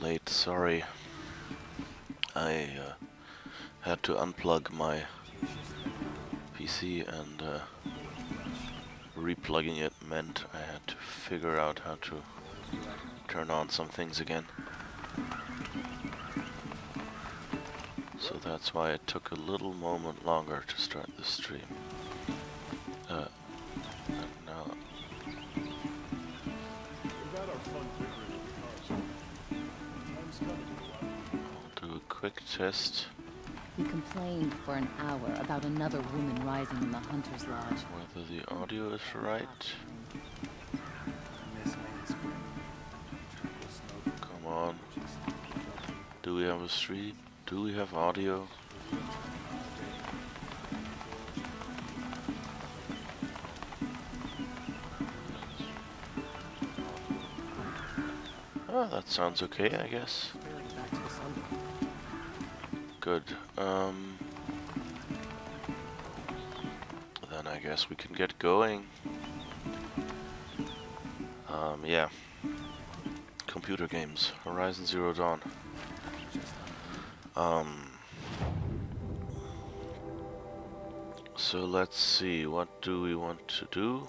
late, sorry. I had to unplug my PC and replugging it meant I had to figure out how to turn on some things again. So that's why it took a little moment longer to start the stream. And now I'll do a quick test. He complained for an hour about another woman rising in the Hunter's Lodge. Whether the audio is right. Come on. Do we have a stream? Do we have audio? Oh, that sounds okay, I guess. Good. Then I guess we can get going. Yeah. Computer games. Horizon Zero Dawn. So let's see, what do we want to do?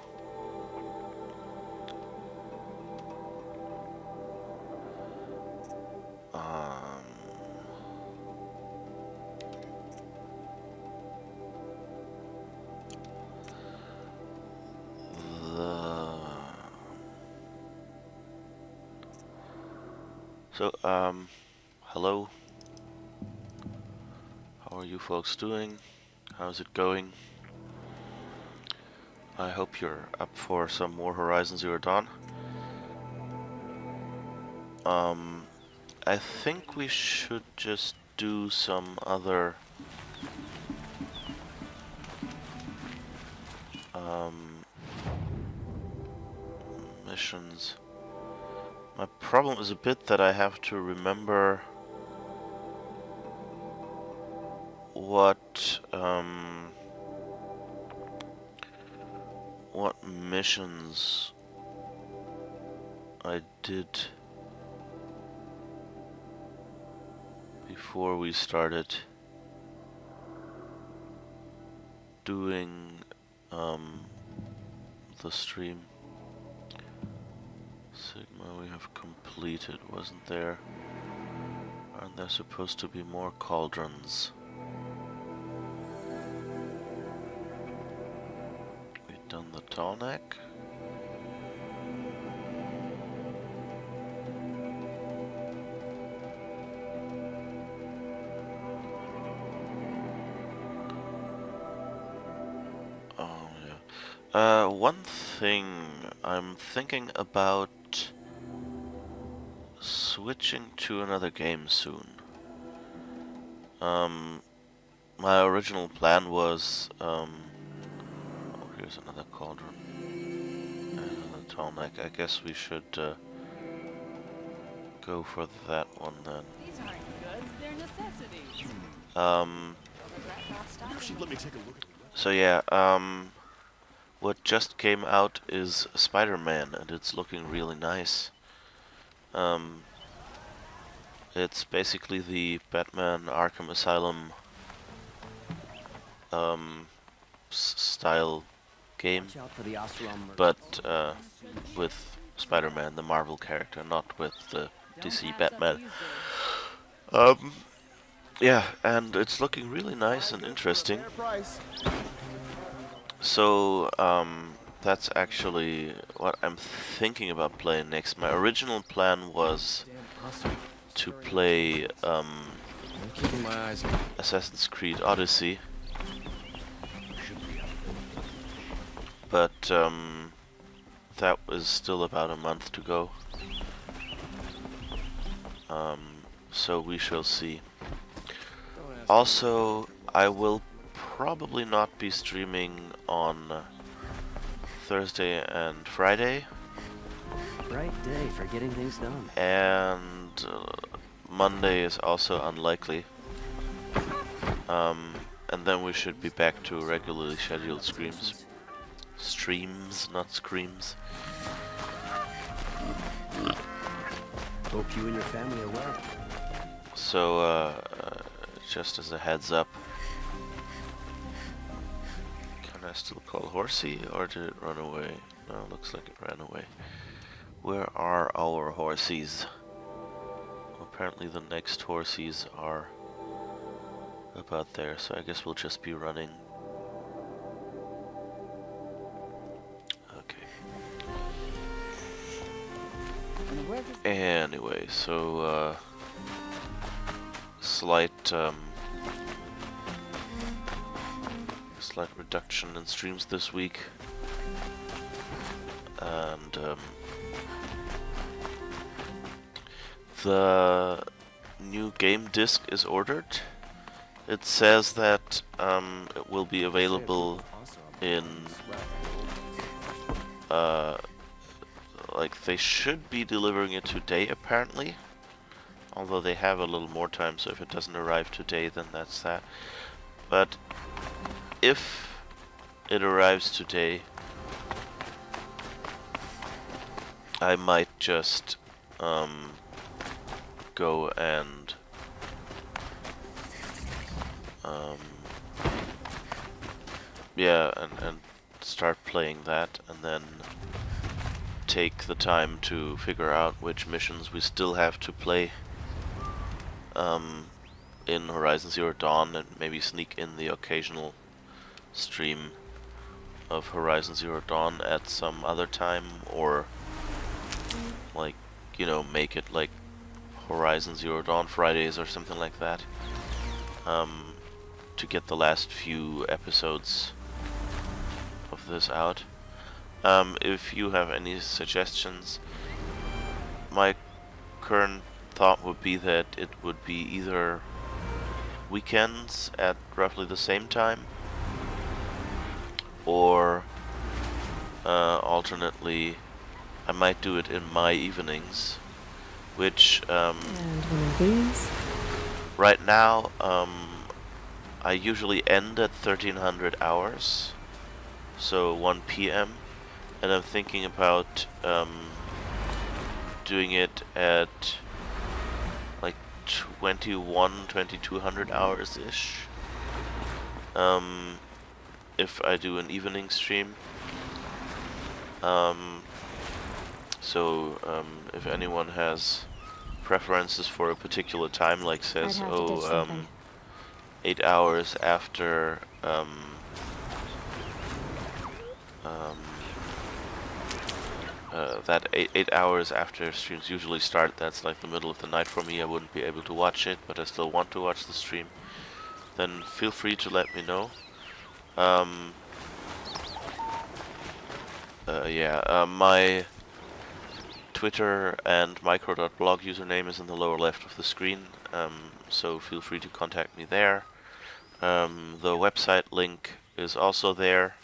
Hello. How are you folks doing? How's it going? I hope you're up for some more Horizon Zero Dawn. I think we should just do some other missions. My problem is a bit that I have to remember what missions I did before we started doing the stream. Sigma we have completed, wasn't there? Aren't there supposed to be more cauldrons? We've done the tall neck. Oh yeah. One thing I'm thinking about switching to another game soon. My original plan was, oh, here's another cauldron and another tall neck. I guess we should go for that one then. These aren't goods, they're necessities. Let me take a look. So yeah, what just came out is Spider-Man, and it's looking really nice. It's basically the Batman Arkham Asylum style game, but with Spider-Man, the Marvel character, not with the DC Batman. Yeah, and it's looking really nice and interesting. So that's actually what I'm thinking about playing next. My original plan was to play Assassin's Creed Odyssey, but that was still about a month to go. So we shall see. Also, I will probably not be streaming on Thursday and Friday. Bright day for getting things done. And Monday is also unlikely. And then we should be back to regularly scheduled streams. Streams, not screams. Hope you and your family are well. So, just as a heads up, can I still call Horsey, or did it run away? No, looks like it ran away. Where are our horsies? Apparently the next horsies are about there, so I guess we'll just be running. Okay. Anyway, so slight reduction in streams this week, and the new game disc is ordered. It says that it will be available in like they should be delivering it today apparently, although they have a little more time, so if it doesn't arrive today then that's that. But if it arrives today, I might just go and yeah, and start playing that, and then take the time to figure out which missions we still have to play in Horizon Zero Dawn, and maybe sneak in the occasional stream of Horizon Zero Dawn at some other time, or like, you know, make it like Horizon Zero Dawn Fridays or something like that, to get the last few episodes of this out. If you have any suggestions, my current thought would be that it would be either weekends at roughly the same time, or alternately I might do it in my evenings, which And one of these. right now I usually end at 1300 hours, so 1 p.m. and I'm thinking about doing it at like 2200 hours ish, if I do an evening stream. If anyone has preferences for a particular time, like says, I'd have to ditch something. 8 hours after that 8 hours after streams usually start, that's like the middle of the night for me. I wouldn't be able to watch it, but I still want to watch the stream. Then feel free to let me know. My Twitter and micro.blog username is in the lower left of the screen, so feel free to contact me there. The website link is also there,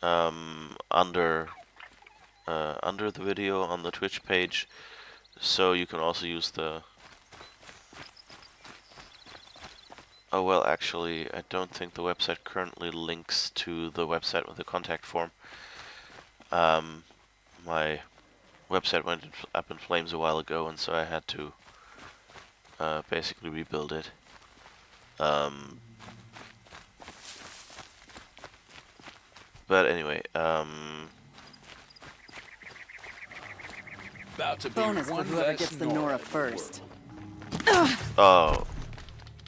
under the video on the Twitch page, so you can also use the... Oh well, actually, I don't think the website currently links to the website with the contact form. My website went up in flames a while ago, and so I had to basically rebuild it. But anyway, About to be Bonus for one whoever less gets the Nora Nora in the first. world. oh,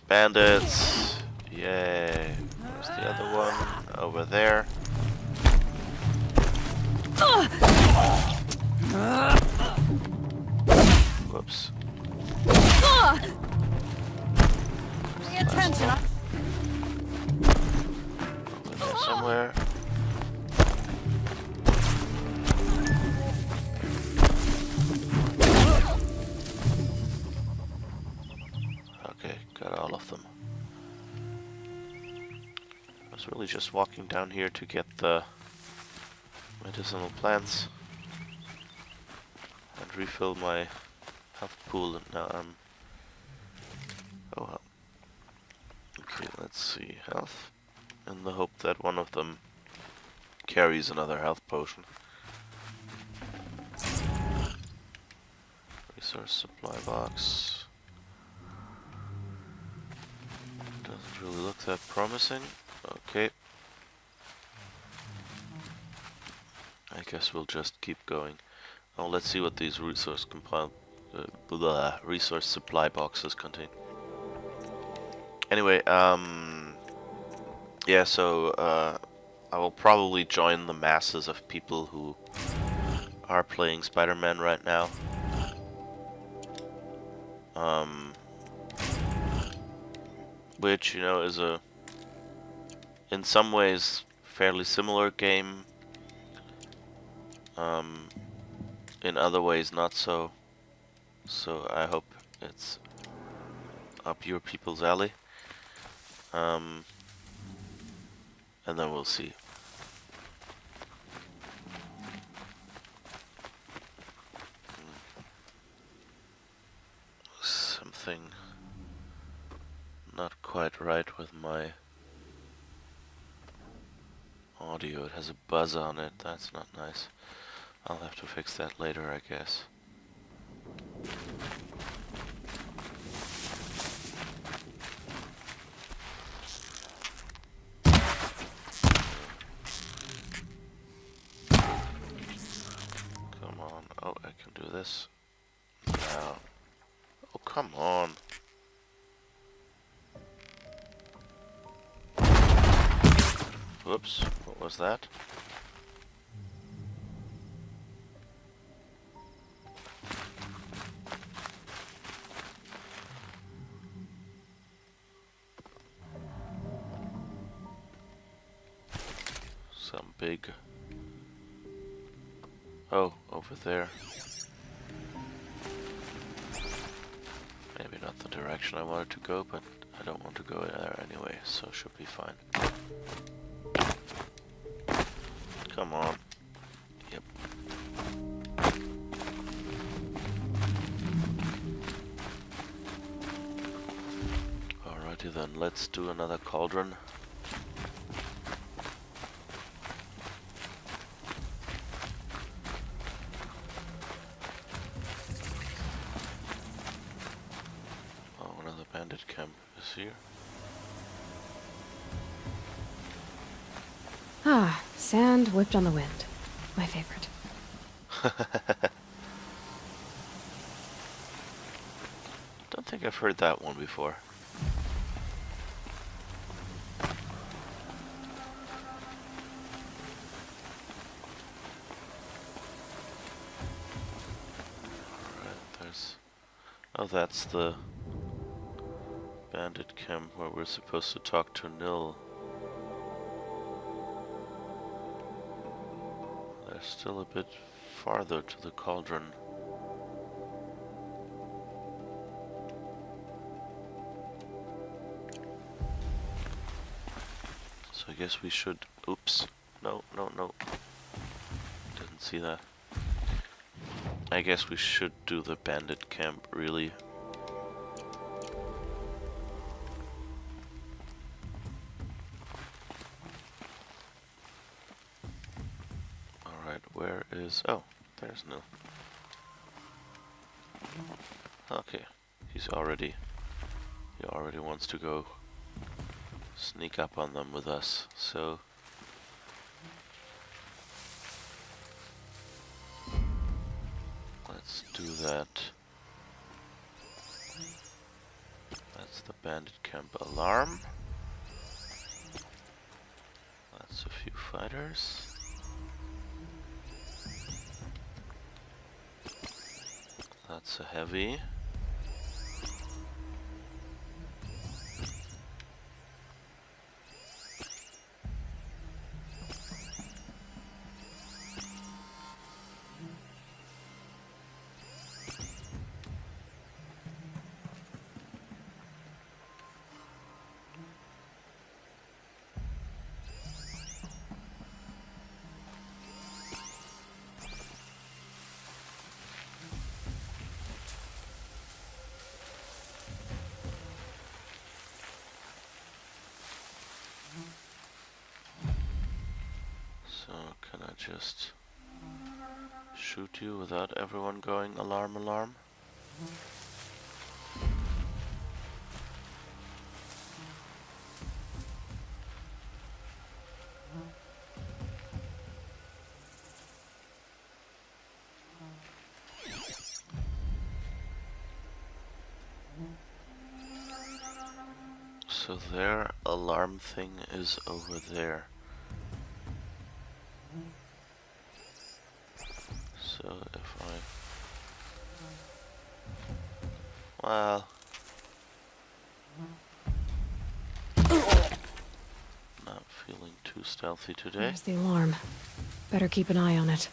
bandits! Yay! Where's the other one? Over there. Whoops. Pay attention. Over there somewhere. Okay, got all of them. I was really just walking down here to get the medicinal plants and refill my health pool, and now I'm... Oh well. Okay, let's see. Health. In the hope that one of them carries another health potion. Resource supply box. Doesn't really look that promising. Okay. I guess we'll just keep going. Oh, let's see what these resource resource supply boxes contain. Anyway, yeah, so I will probably join the masses of people who are playing Spider-Man right now. Which, you know, is a, in some ways, fairly similar game. In other ways, not so. So I hope it's up your people's alley. And then we'll see. Something not quite right with my audio. It has a buzz on it. That's not nice. I'll have to fix that later, I guess. Come on. Oh, I can do this. Now. Oh, come on. Whoops. What was that? Some big... Oh, over there. Maybe not the direction I wanted to go, but I don't want to go there anyway, so should be fine. Come on. Yep. Alrighty then, let's do another cauldron. Oh, another bandit camp is here. Ah, sand whipped on the wind. My favorite. Don't think I've heard that one before. Alright, there's... Oh, that's the bandit camp where we're supposed to talk to Nil. There's still a bit farther to the cauldron. So I guess we should... Oops. No, no, no. Didn't see that. I guess we should do the bandit camp, really. Alright, where is... Oh, there's Nil. Okay, he already wants to go sneak up on them with us, so... Let's do that. That's the bandit camp alarm. That's a few fighters. That's a heavy. So, can I just shoot you without everyone going alarm, alarm? So their alarm thing is over there. So if I... Well... Not feeling too stealthy today. There's the alarm. Better keep an eye on it.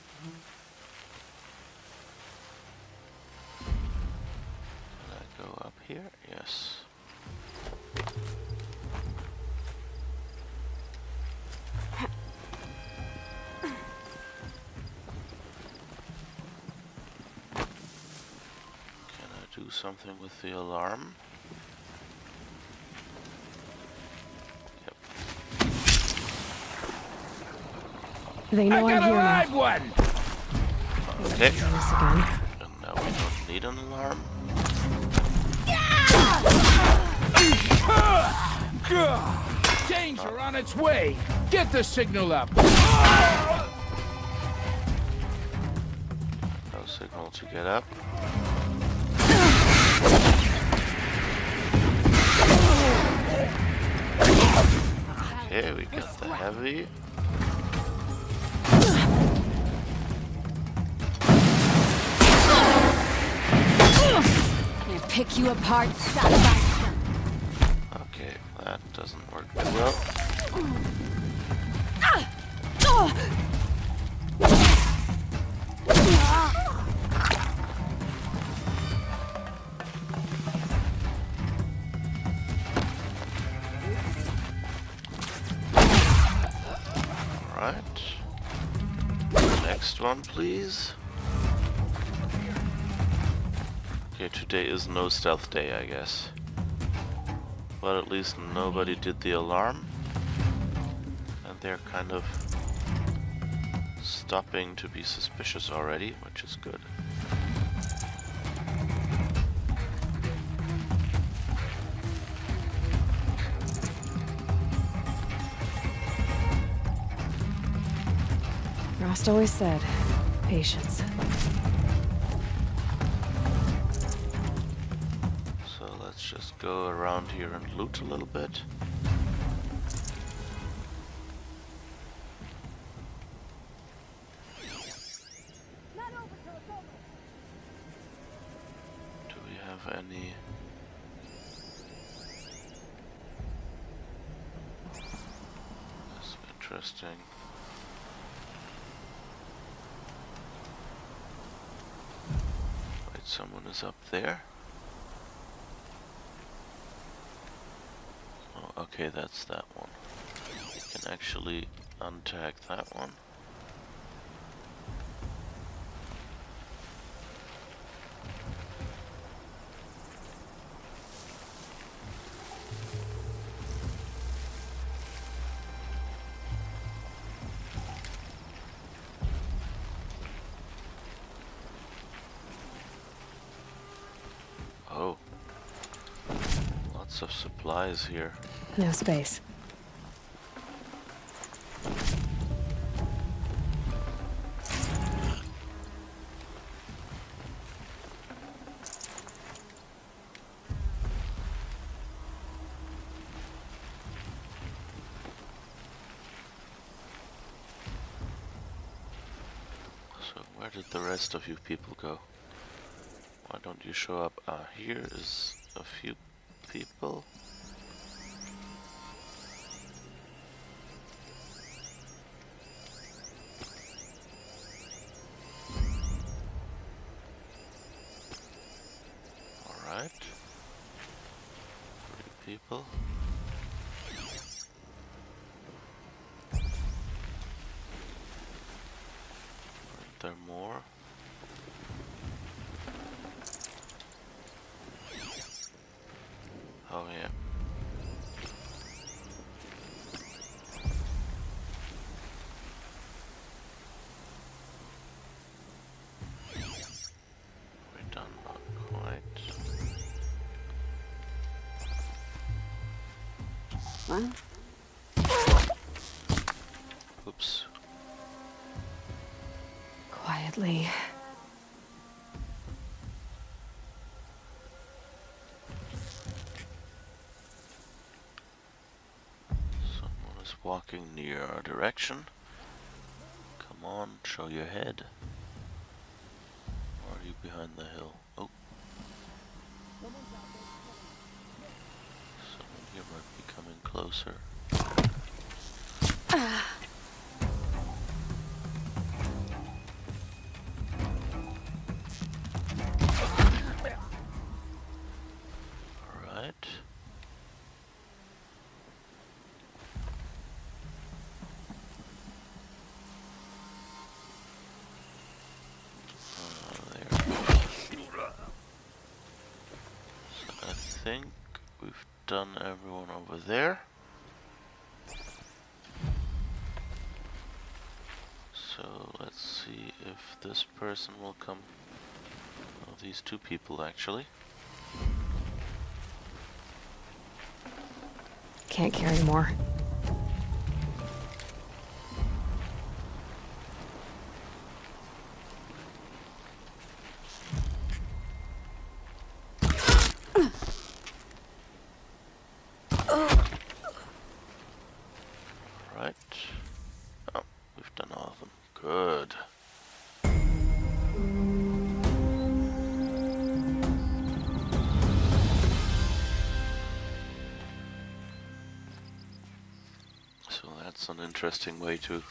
Can I go up here? Yes. Can I do something with the alarm? Yep. They know I'm here now. one! Okay. Try this again. And now we don't need an alarm. Danger on its way! Get the signal up! No signal to get up. Okay, we got the heavy. Gonna pick you apart, side by side. Okay, that doesn't work too well. Alright. Next one, please. Okay, today is no stealth day, I guess. But at least nobody did the alarm. And they're kind of stopping to be suspicious already, which is good. Rost always said, patience. So let's just go around here and loot a little bit. Do we have any... That's interesting. Wait, someone is up there? Oh, okay, that's that one. We can actually untag that one. Oh. Lots of supplies here. No space. So where did the rest of you people go? Why don't you show up? Here is a few people. Alright. 3 people. Aren't there more? Oh yeah. We're done, not quite. Oops. Quietly. Someone is walking near our direction. Come on, show your head. Or are you behind the hill? Oh. Someone here might be coming closer. Alright. There. I think we've done everyone over there. So let's see if this person will come. Oh, these two people actually. Can't carry more. Right. Oh, we've done all of them. Good. So that's an interesting way to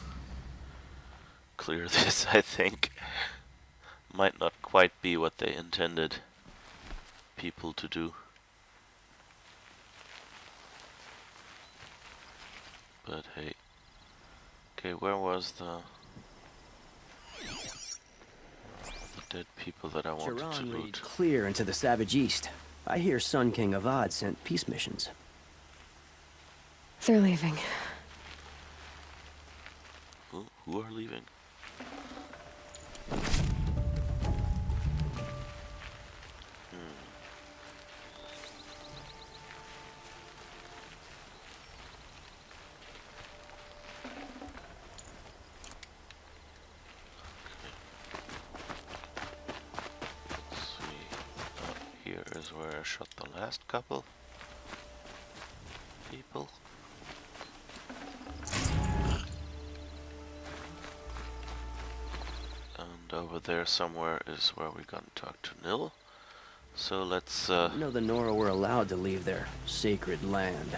clear this, I think. Might not quite be what they intended people to do. But hey. Okay, where was the dead people that I wanted to Charon loot? lead clear into the Savage East. I hear Sun King Avad sent peace missions. They're leaving. Who are leaving? Here is where I shot the last couple people. And over there somewhere is where we're gonna talk to Nil. So let's I know the Nora were allowed to leave their sacred land.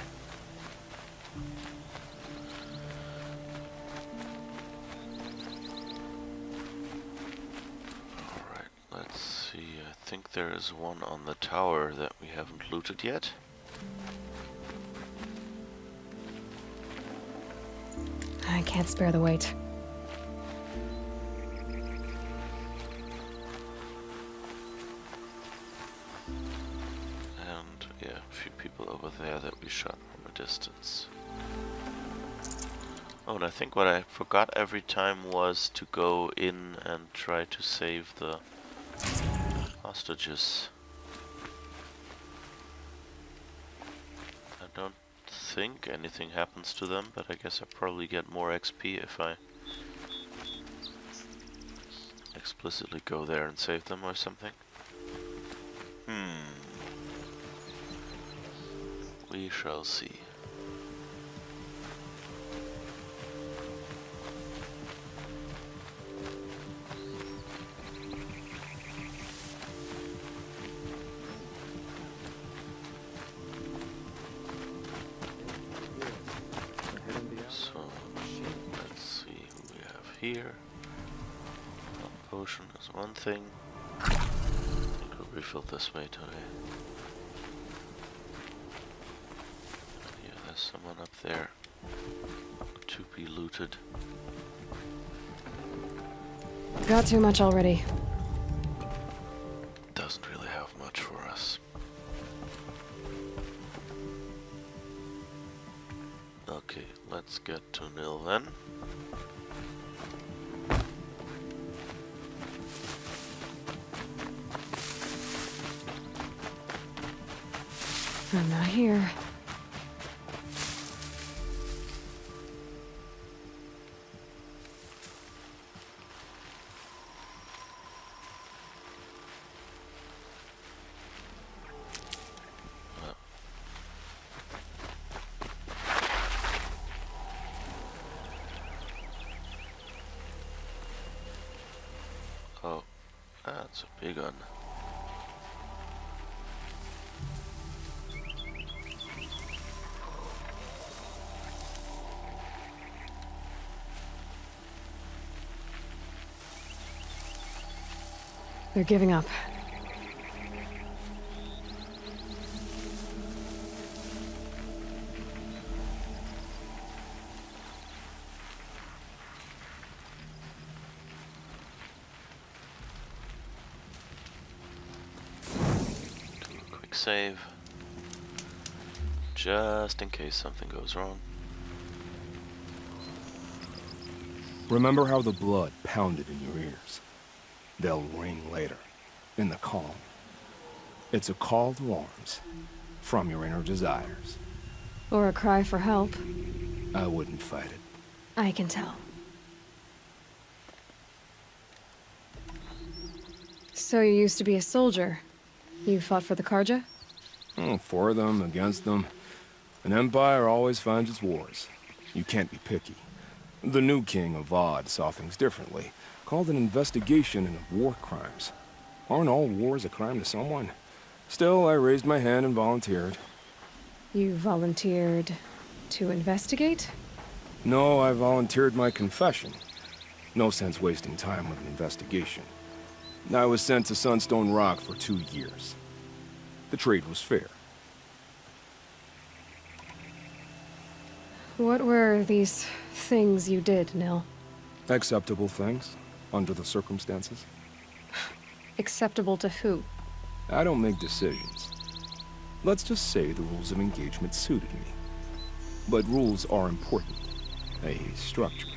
Alright, let's see. I think there is one on the tower that we haven't looted yet. I can't spare the weight. And yeah, a few people over there that we shot from a distance. Oh, and I think what I forgot every time was to go in and try to save the hostages. I don't think anything happens to them, but I guess I probably get more XP if I explicitly go there and save them or something. We shall see. So, let's see who we have here. Health potion is one thing. I think we'll refill this way today. Yeah, there's someone up there to be looted. Got too much already. Doesn't really have much for us. Okay, let's get to Nil then. I'm not here. That's a big one. They're giving up. Do a quick save. Just in case something goes wrong. Remember how the blood pounded in your ears? They'll ring later, in the calm. It's a call to arms, from your inner desires. Or a cry for help. I wouldn't fight it. I can tell. So you used to be a soldier. You fought for the Karja? For them, against them. An empire always finds its wars. You can't be picky. The new king of Vod saw things differently. Called an investigation into war crimes. Aren't all wars a crime to someone? Still, I raised my hand and volunteered. You volunteered to investigate? No, I volunteered my confession. No sense wasting time with an investigation. I was sent to Sunstone Rock for 2 years. The trade was fair. What were these things you did, Nil? Acceptable things, under the circumstances. Acceptable to who? I don't make decisions. Let's just say the rules of engagement suited me. But rules are important. A structure.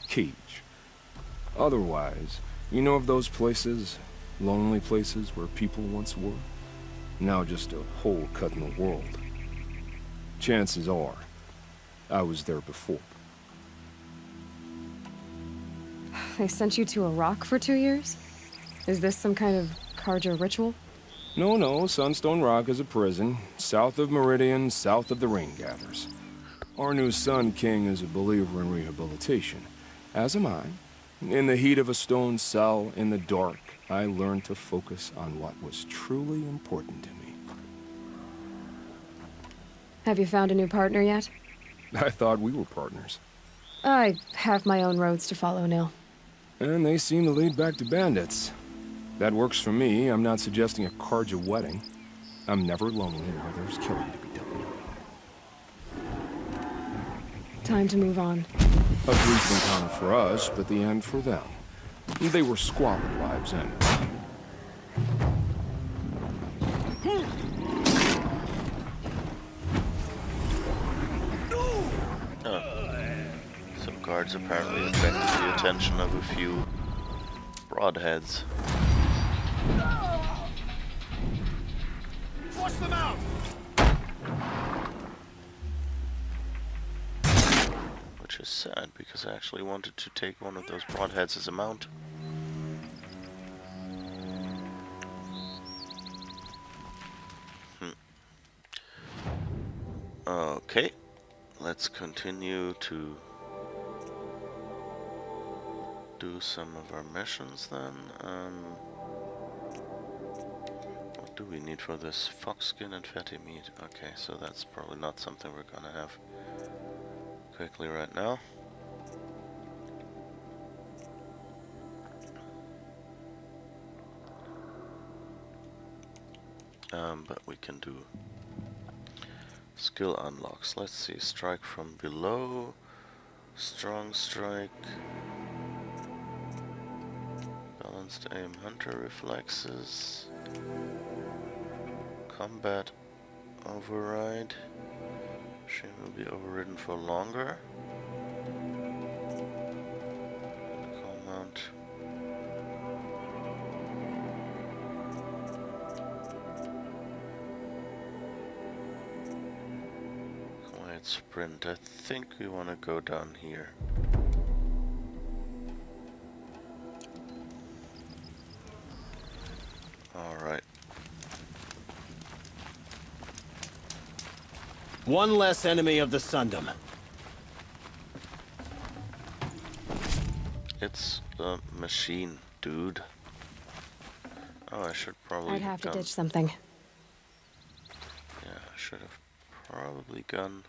Cage. Otherwise, you know of those places, lonely places where people once were? Now just a hole cut in the world. Chances are, I was there before. They sent you to a rock for 2 years? Is this some kind of Karja ritual? No, Sunstone Rock is a prison, south of Meridian, south of the Rain Gathers. Our new Sun King is a believer in rehabilitation, as am I. In the heat of a stone cell, in the dark, I learned to focus on what was truly important to me. Have you found a new partner yet? I thought we were partners. I have my own roads to follow, Nil. And they seem to lead back to bandits. That works for me. I'm not suggesting a Karja wedding. I'm never lonely where there's killing to be done. Time to move on. A brief encounter for us, but the end for them. They were squalid lives anyway. Some guards apparently attracted the attention of a few broadheads. Flush them out! Which is sad, because I actually wanted to take one of those broadheads as a mount. Okay, let's continue to do some of our missions then. What do we need for this? Fox skin and fatty meat. Okay, so that's probably not something we're gonna have quickly right now. But we can do skill unlocks. Let's see, strike from below, strong strike, balanced aim, hunter reflexes, combat override. She will be overridden for longer. Call mount. Quiet sprint. I think we want to go down here. Alright. One less enemy of the Sundom. It's a machine, dude. Oh, I should probably I'd have to gone. ditch something. Yeah, I should have probably gone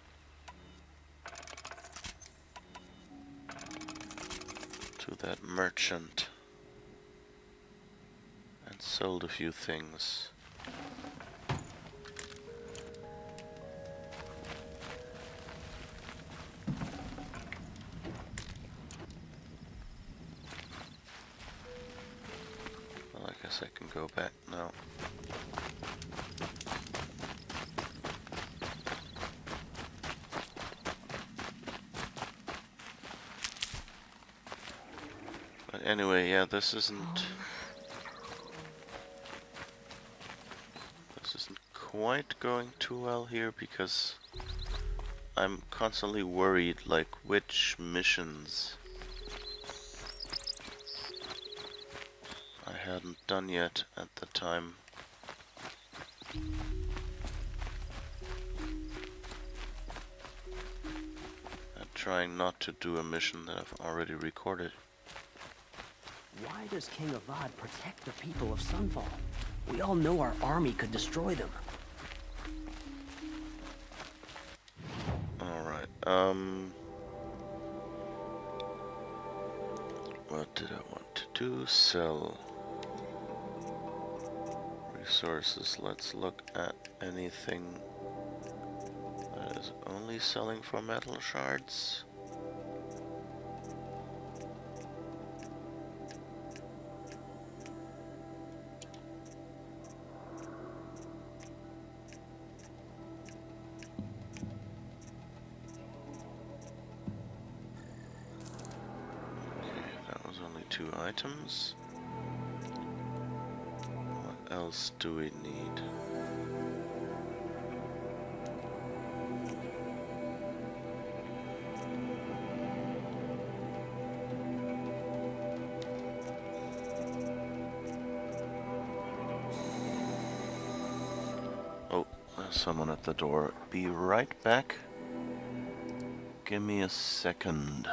to that merchant and sold a few things. Well, I guess I can go back now. But anyway, yeah, this isn't quite going too well here because I'm constantly worried, like, which missions I hadn't done yet at the time. I'm trying not to do a mission that I've already recorded. Why does King Avad protect the people of Sunfall? We all know our army could destroy them. Alright, what did I want to do? Sell resources. Let's look at anything that is only selling for metal shards. That was only 2 items. What else do we need? Oh, there's someone at the door. Be right back. Give me a second.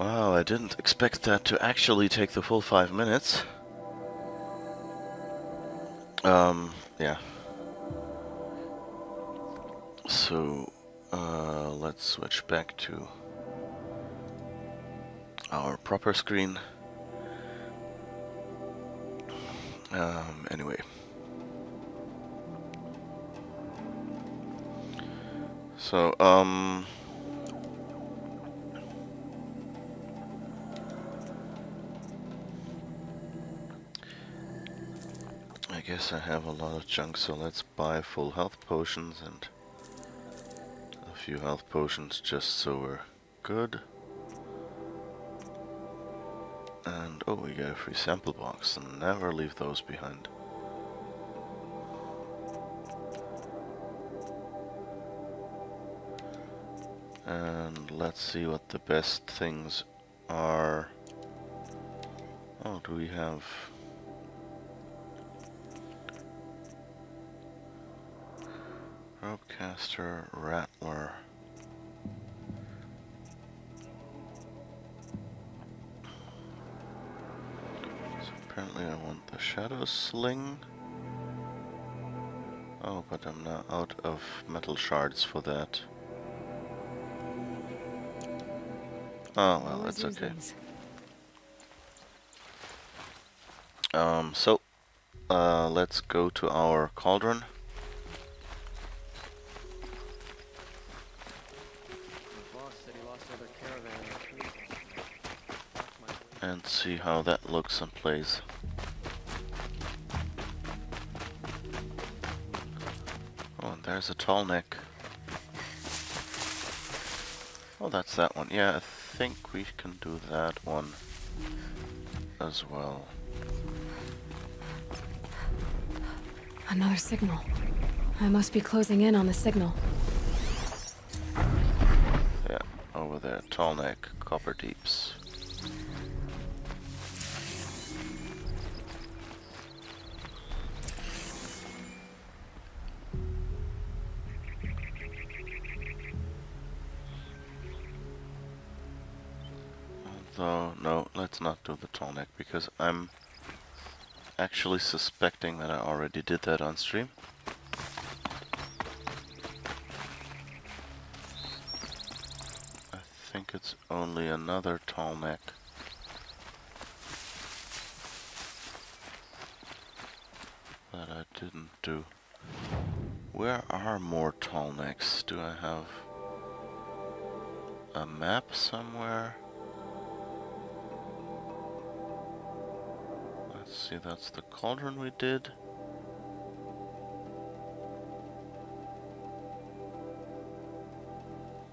Wow, I didn't expect that to actually take the full 5 minutes. Yeah. So, let's switch back to our proper screen. Anyway. So, I guess I have a lot of junk, so let's buy full health potions and a few health potions just so we're good. And oh, we get a free sample box, and never leave those behind. And let's see what the best things are. Oh, do we have... Ropecaster, Rattler. So apparently I want the Shadow Sling. Oh, but I'm now out of metal shards for that. Oh, well, Always that's use okay. these. Let's go to our cauldron. The boss said he lost other caravans. And see how that looks and plays. Oh, and there's a tall neck. Oh, that's that one. Yeah, I think we can do that one as well. Another signal. I must be closing in on the signal. Yeah, over there. Tall neck, copper deeps. Although, no, let's not do the tall neck because I'm actually suspecting that I already did that on stream. I think it's only another tall neck. That I didn't do. Where are more tall necks? Do I have a map somewhere? Let's see, that's the cauldron we did.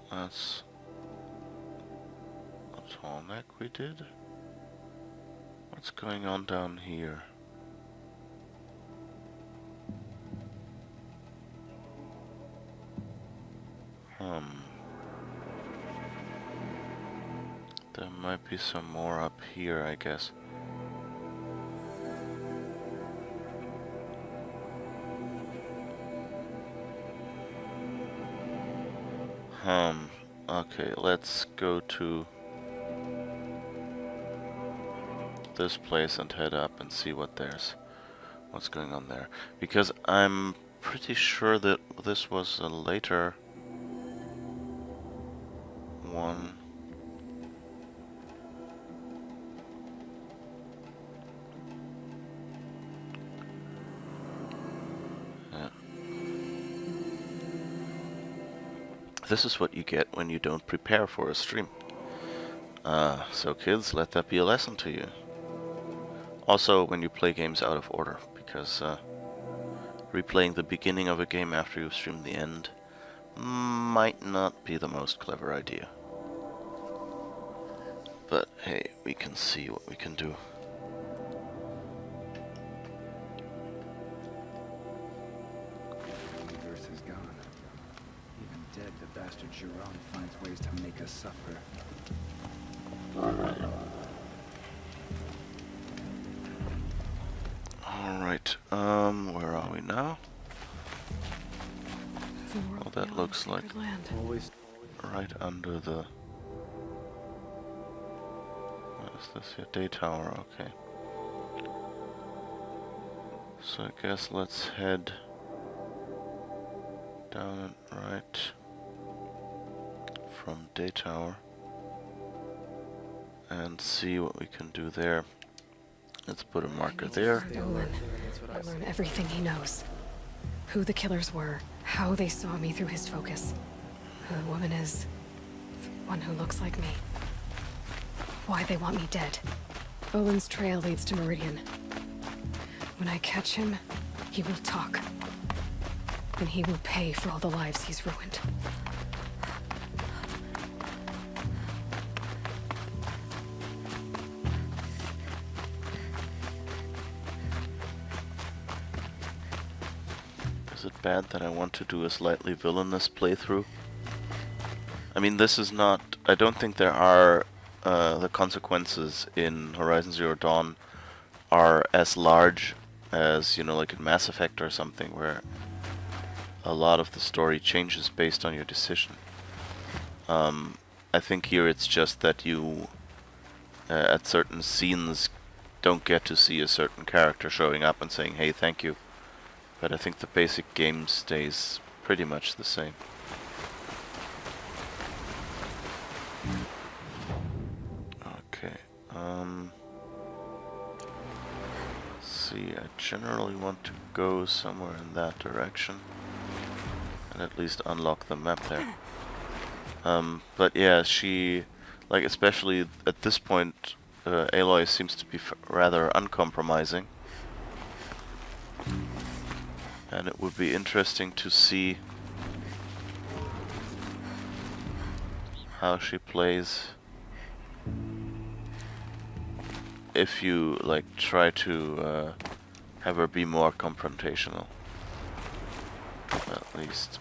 That's a tall neck we did. What's going on down here? There might be some more up here, I guess. Okay, let's go to this place and head up and see what's going on there. Because I'm pretty sure that this was a later one. Yeah. This is what you get when you don't prepare for a stream. So kids, let that be a lesson to you. Also, when you play games out of order, because replaying the beginning of a game after you've streamed the end might not be the most clever idea. But hey, we can see what we can do. The Earth is gone. Even dead, the bastard Jerome finds ways to make us suffer. Alright, where are we now? Well, that looks like land. right under the Is this your day tower? Okay. So I guess let's head down and right from day tower and see what we can do there. Let's put a marker there. Olin. I'll learn everything he knows. Who the killers were, how they saw me through his focus. Who the woman is. The one who looks like me. Why they want me dead. Olin's trail leads to Meridian. When I catch him, he will talk. And he will pay for all the lives he's ruined. Is it bad that I want to do a slightly villainous playthrough? I mean, this is not... I don't think there are... the consequences in Horizon Zero Dawn are as large as, you know, like in Mass Effect or something, where a lot of the story changes based on your decision. I think here it's just that you, at certain scenes, don't get to see a certain character showing up and saying, hey, thank you. But I think the basic game stays pretty much the same. Okay, let's see, I generally want to go somewhere in that direction and at least unlock the map there. But yeah, she, like, especially at this point, Aloy seems to be rather uncompromising. And it would be interesting to see how she plays if you, like, try to have her be more confrontational, at least.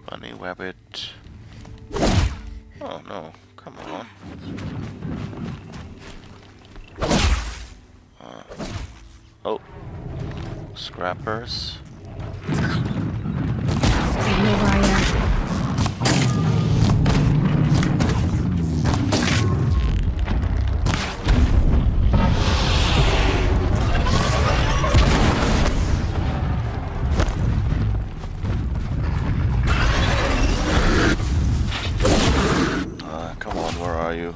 Bunny rabbit. Oh no, come on. Oh, scrappers. They know where I am. Come on, where are you?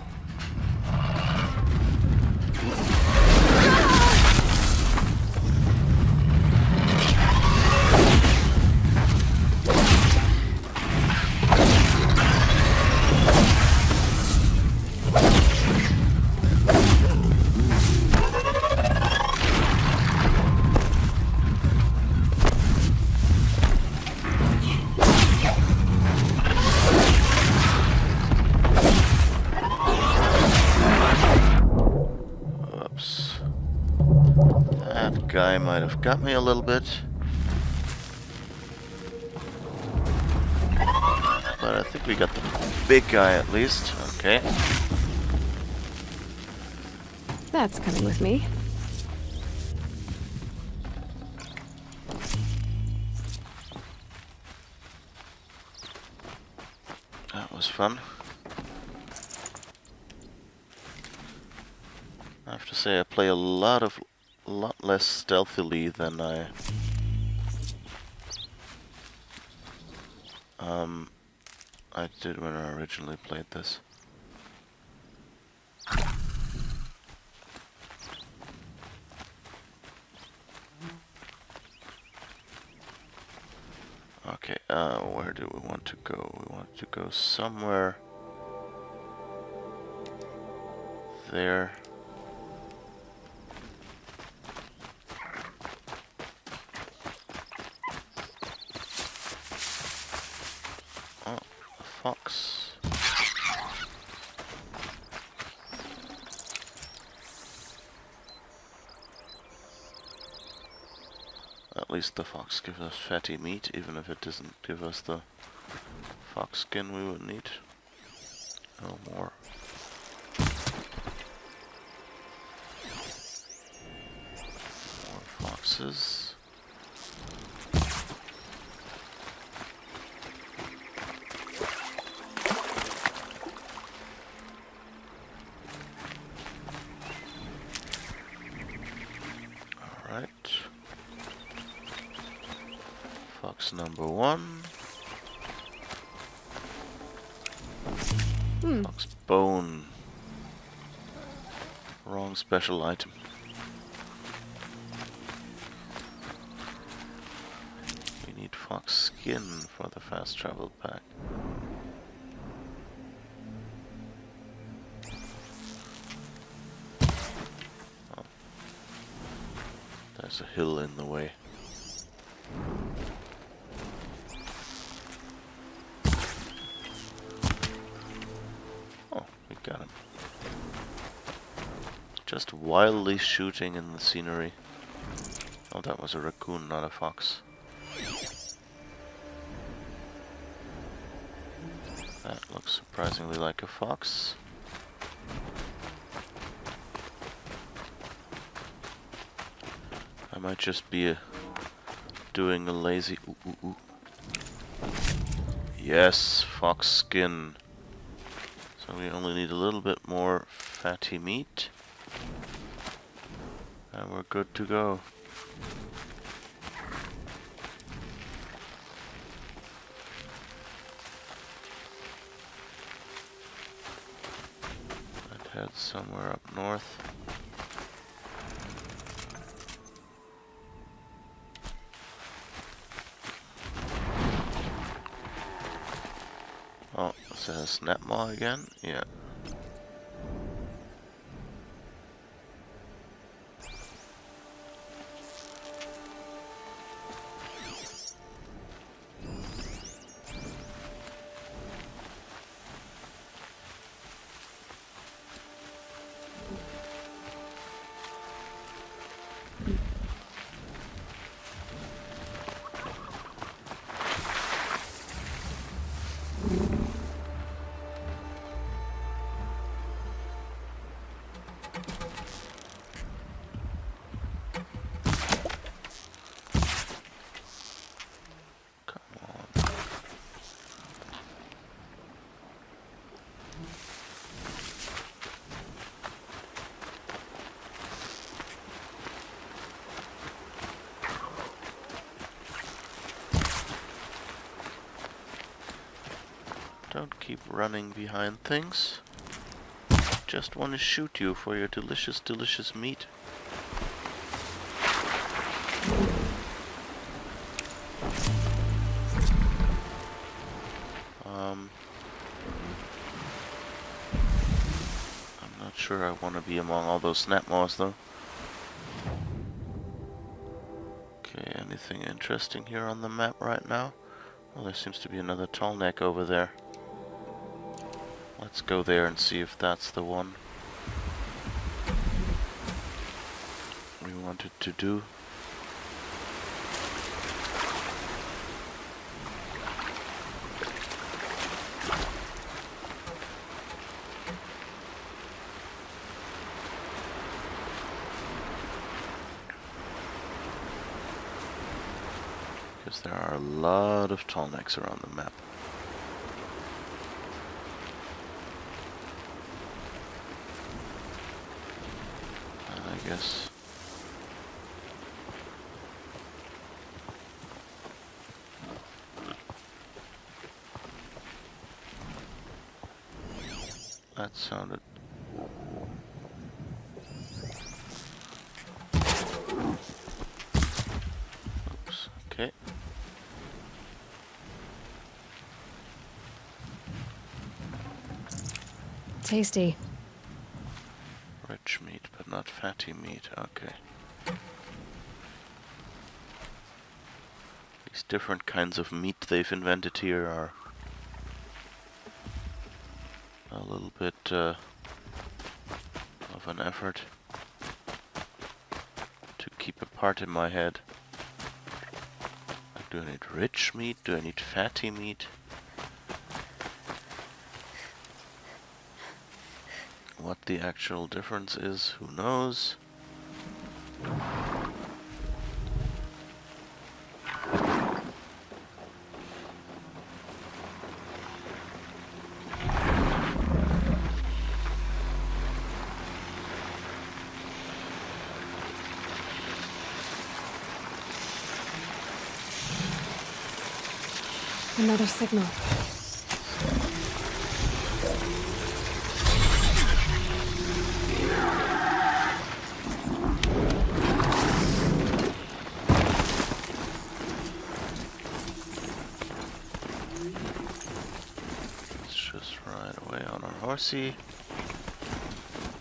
Guy might have got me a little bit, but I think we got the big guy at least. Okay. That's coming with me. That was fun. I have to say I play a lot less stealthily than I did when I originally played this. Okay, where do we want to go? We want to go somewhere there. Oh, a fox. At least the fox gives us fatty meat, even if it doesn't give us the fox skin we would need. No more. foxes. Alright. Fox number 1. Fox bone. Wrong special item. We need fox skin for the fast travel pack. Oh. There's a hill in the way. Oh, we got him. Just wildly shooting in the scenery. Oh, that was a raccoon, not a fox. That looks surprisingly like a fox. I might just be doing a lazy... Ooh, ooh, ooh. Yes, fox skin. So we only need a little bit more fatty meat. And we're good to go. I'd head somewhere up north. Oh, is that a snap maw again? Yeah. Don't keep running behind things. Just want to shoot you for your delicious, delicious meat. I'm not sure I want to be among all those snap maws though. Okay, anything interesting here on the map right now? Well, there seems to be another tall neck over there. Let's go there and see if that's the one we wanted to do. Because there are a lot of tall necks around the map. I guess that sounded oops, okay. Tasty. Rich meat, but not fatty meat. Okay. These different kinds of meat they've invented here are a little bit of an effort to keep apart in my head. Like, do I need rich meat? Do I need fatty meat? What the actual difference is, who knows? Another signal. Let's just ride away on our horsey.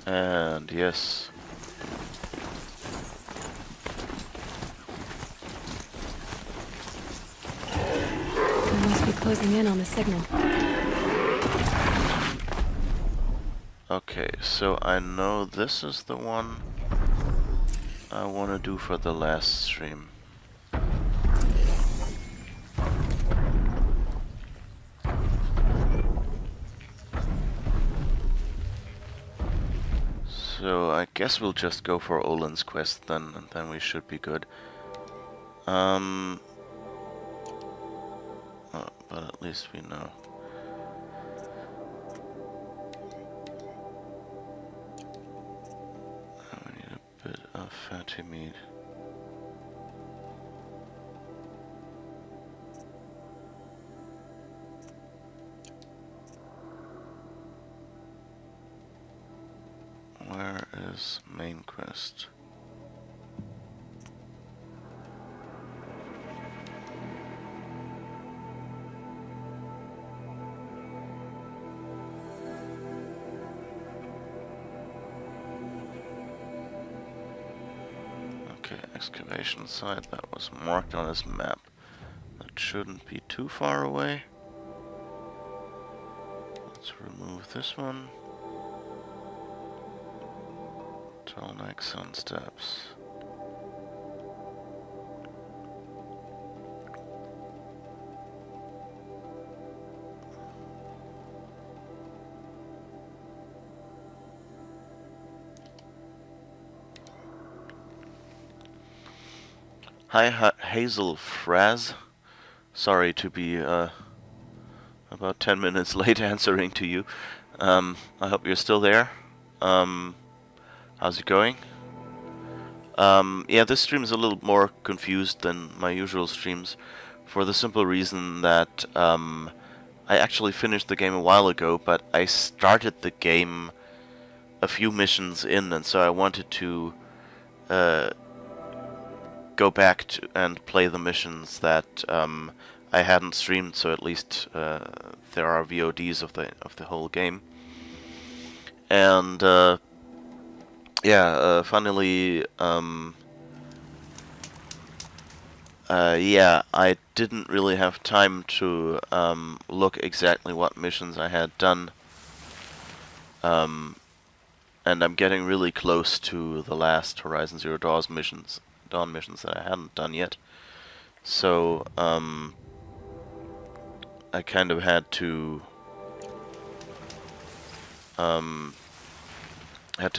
And yes. We must be closing in on the signal. Okay, so I know this is the one I want to do for the last stream. So I guess we'll just go for Olin's quest then, and then we should be good. But at least we know. We need a bit of fatty meat. Where is main quest? Okay, excavation site, that was marked on his map. That shouldn't be too far away. Let's remove this one. Tall neck sun steps. Hi, Hazel Fraz. Sorry to be about 10 minutes late answering to you. I hope you're still there. How's it going? Yeah, this stream is a little more confused than my usual streams for the simple reason that I actually finished the game a while ago, but I started the game a few missions in, and so I wanted to go back to and play the missions that I hadn't streamed, so at least there are VODs of the whole game. And yeah, funnily, yeah, I didn't really have time to look exactly what missions I had done. And I'm getting really close to the last Horizon Zero Dawn missions that I hadn't done yet. So, I kind of had to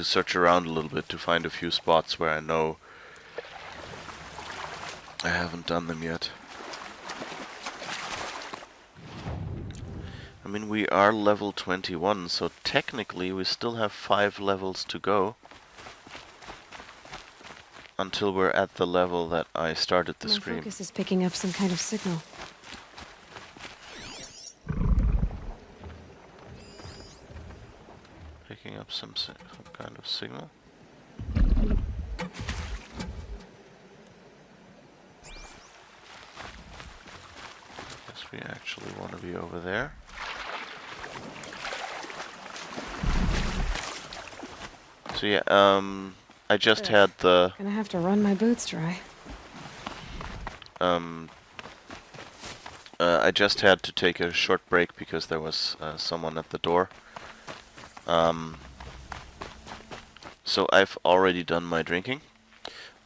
search around a little bit to find a few spots where I know I haven't done them yet. I mean, we are level 21, so technically we still have 5 levels to go until we're at the level that I started the stream. My focus is picking up some kind of signal. Picking up some kind of signal. Guess we actually want to be over there. So yeah, I just had the Gonna have to run my boots dry. I just had to take a short break because there was someone at the door. So I've already done my drinking,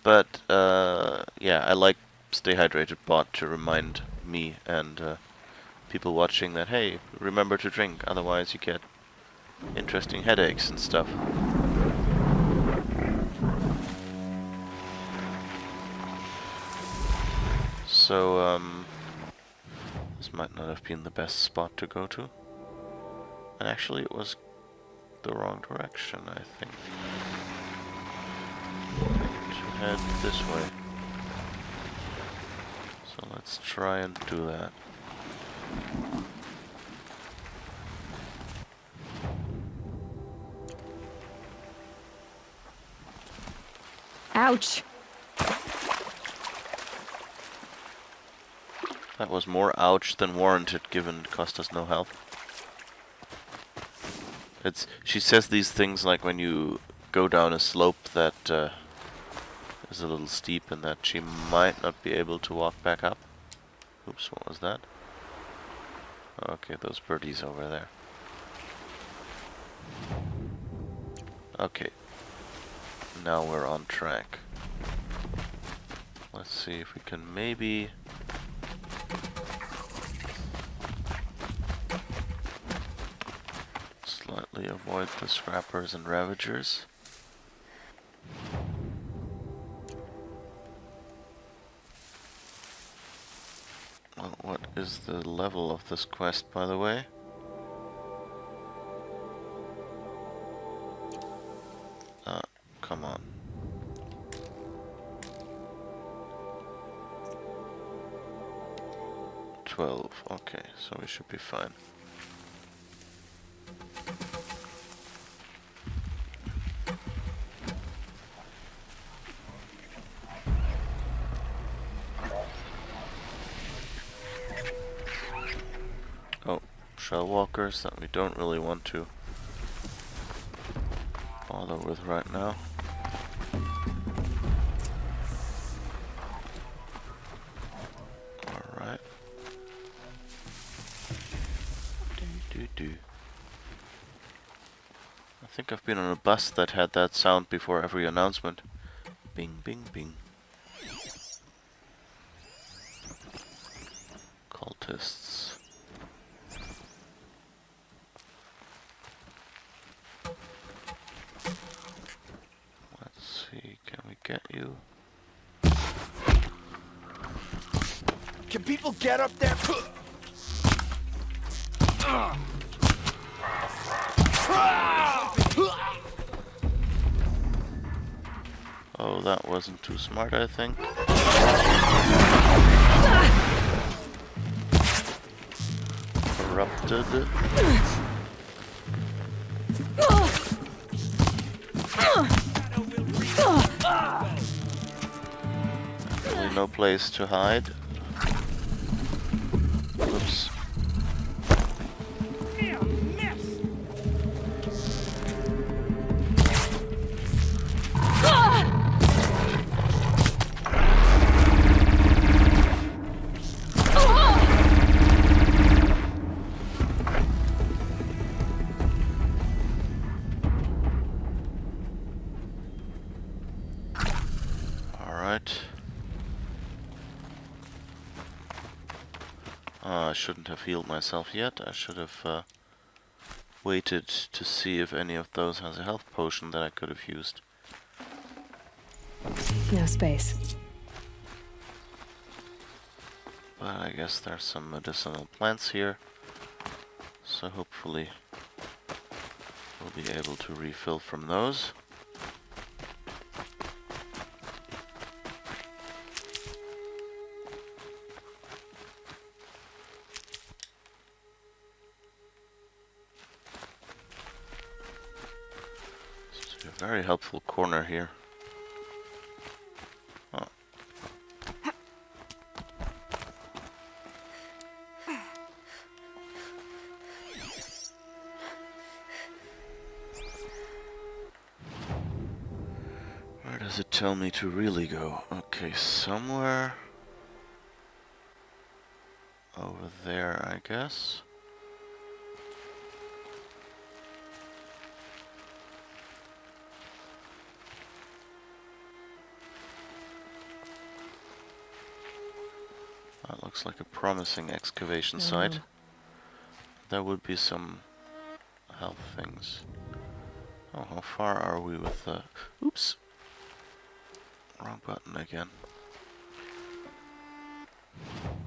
but yeah, I like Stay Hydrated bot to remind me and people watching that, hey, remember to drink, otherwise you get interesting headaches and stuff. So this might not have been the best spot to go to, and actually it was the wrong direction, I think. To head this way. So let's try and do that. Ouch! That was more ouch than warranted, given it cost us no health. She says these things like when you go down a slope that is a little steep and that she might not be able to walk back up. Oops, what was that? Okay, those birdies over there. Okay. Now we're on track. Let's see if we can maybe... slightly avoid the scrappers and ravagers. Well, what is the level of this quest, by the way? Come on. $12. Okay, so we should be fine. Oh, shell walkers that we don't really want to bother with right now. Alright. I think I've been on a bus that had that sound before every announcement. Bing, bing, bing. Cultists. Let's see, can we get you? Can people get up there? Oh, that wasn't too smart, I think. Corrupted. Really no place to hide. Whoops. I shouldn't have healed myself yet. I should have waited to see if any of those has a health potion that I could have used. No space. But I guess there's some medicinal plants here, so hopefully we'll be able to refill from those. Very helpful corner here. Oh. Where does it tell me to really go? Okay, somewhere over there, I guess. That looks like a promising excavation site. There would be some health things. Oh, how far are we with the... Oops! Wrong button again.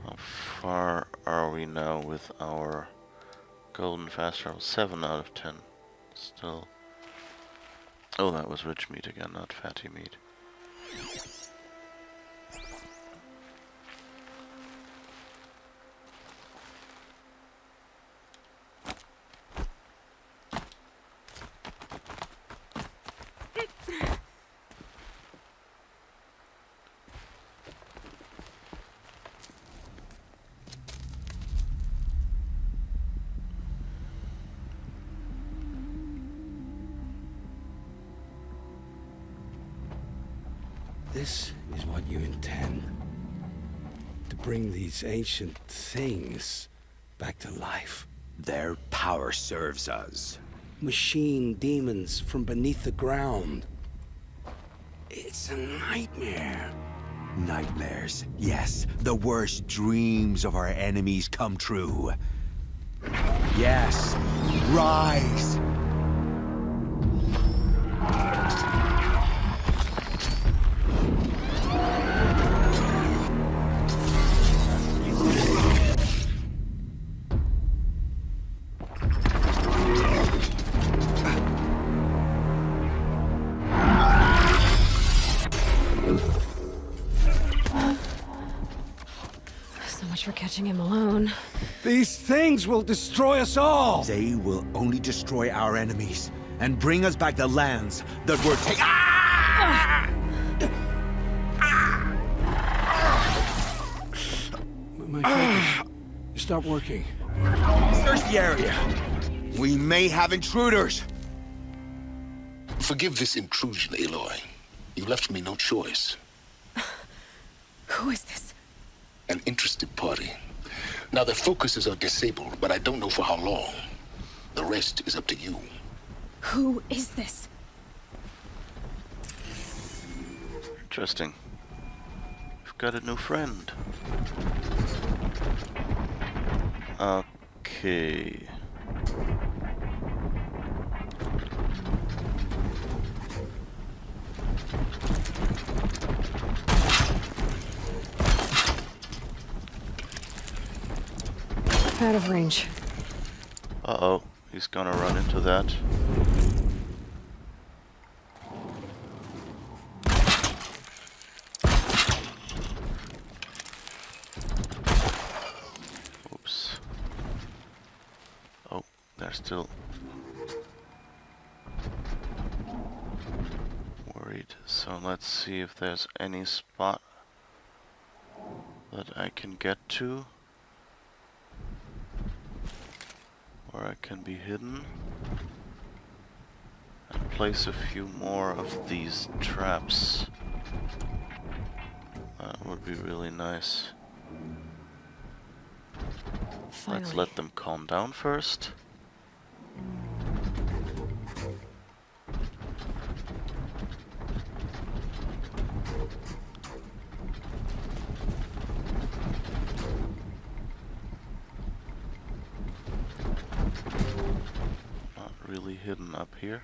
How far are we now with our golden fast travel? 7 out of 10. Still... Oh, that was rich meat again, not fatty meat. This is what you intend? To bring these ancient things back to life? Their power serves us. Machine demons from beneath the ground. It's a nightmare. Nightmares. Yes, the worst dreams of our enemies come true. Yes, rise! So much for catching him alone. These things will destroy us all! They will only destroy our enemies and bring us back the lands that were taken. Ah! My focus. Stop working. Search the area. We may have intruders. Forgive this intrusion, Aloy. You left me no choice. Who is this? An interested party. Now, their focuses are disabled, but I don't know for how long. The rest is up to you. Who is this? Interesting. We've got a new friend. Okay. Out of range. Uh-oh, he's gonna run into that. Oops. Oh, they're still worried. So let's see if there's any spot that I can get to, where I can be hidden and place a few more of these traps. That would be really nice. Finally. Let's let them calm down first. Not really hidden up here.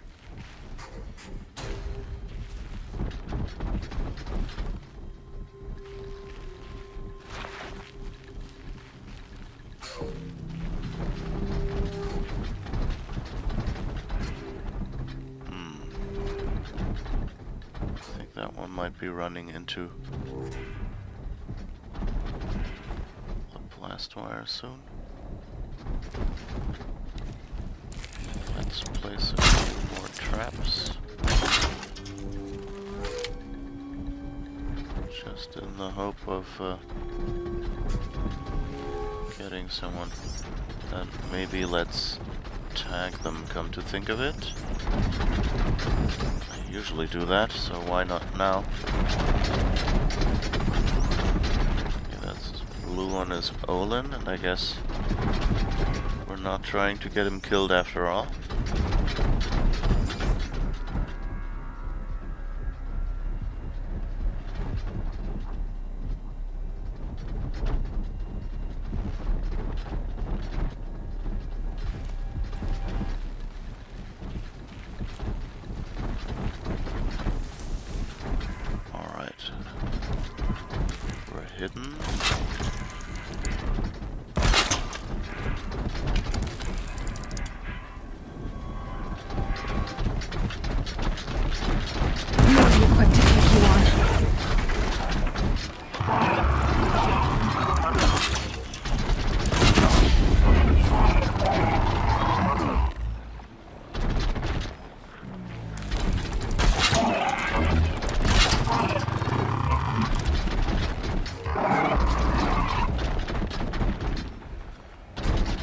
I think that one might be running into the blast wire soon. Let's place a few more traps. Just in the hope of getting someone. And maybe let's tag them, come to think of it. I usually do that, so why not now? Okay, that's blue one is Olin, and I guess we're not trying to get him killed after all. Alright. We're hidden. More equipped to take you on.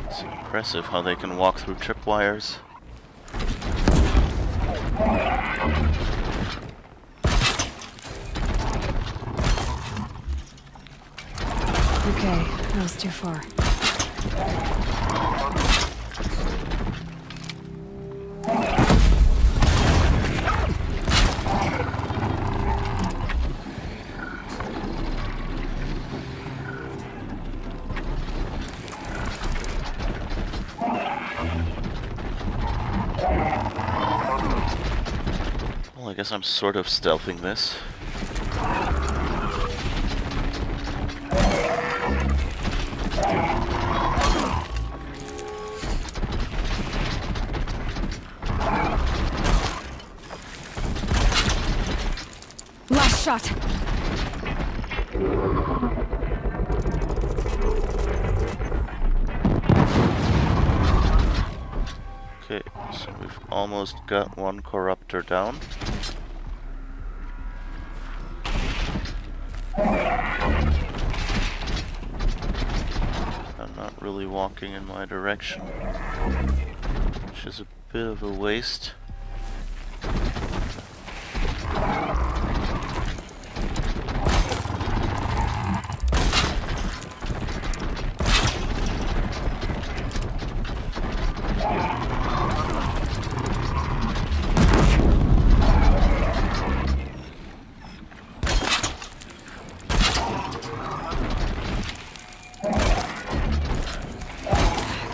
It's impressive how they can walk through tripwires. Okay, that was too far. Well, I guess I'm sort of stealthing this. Last shot! Okay, so we've almost got one corruptor down. I'm not really walking in my direction, which is a bit of a waste.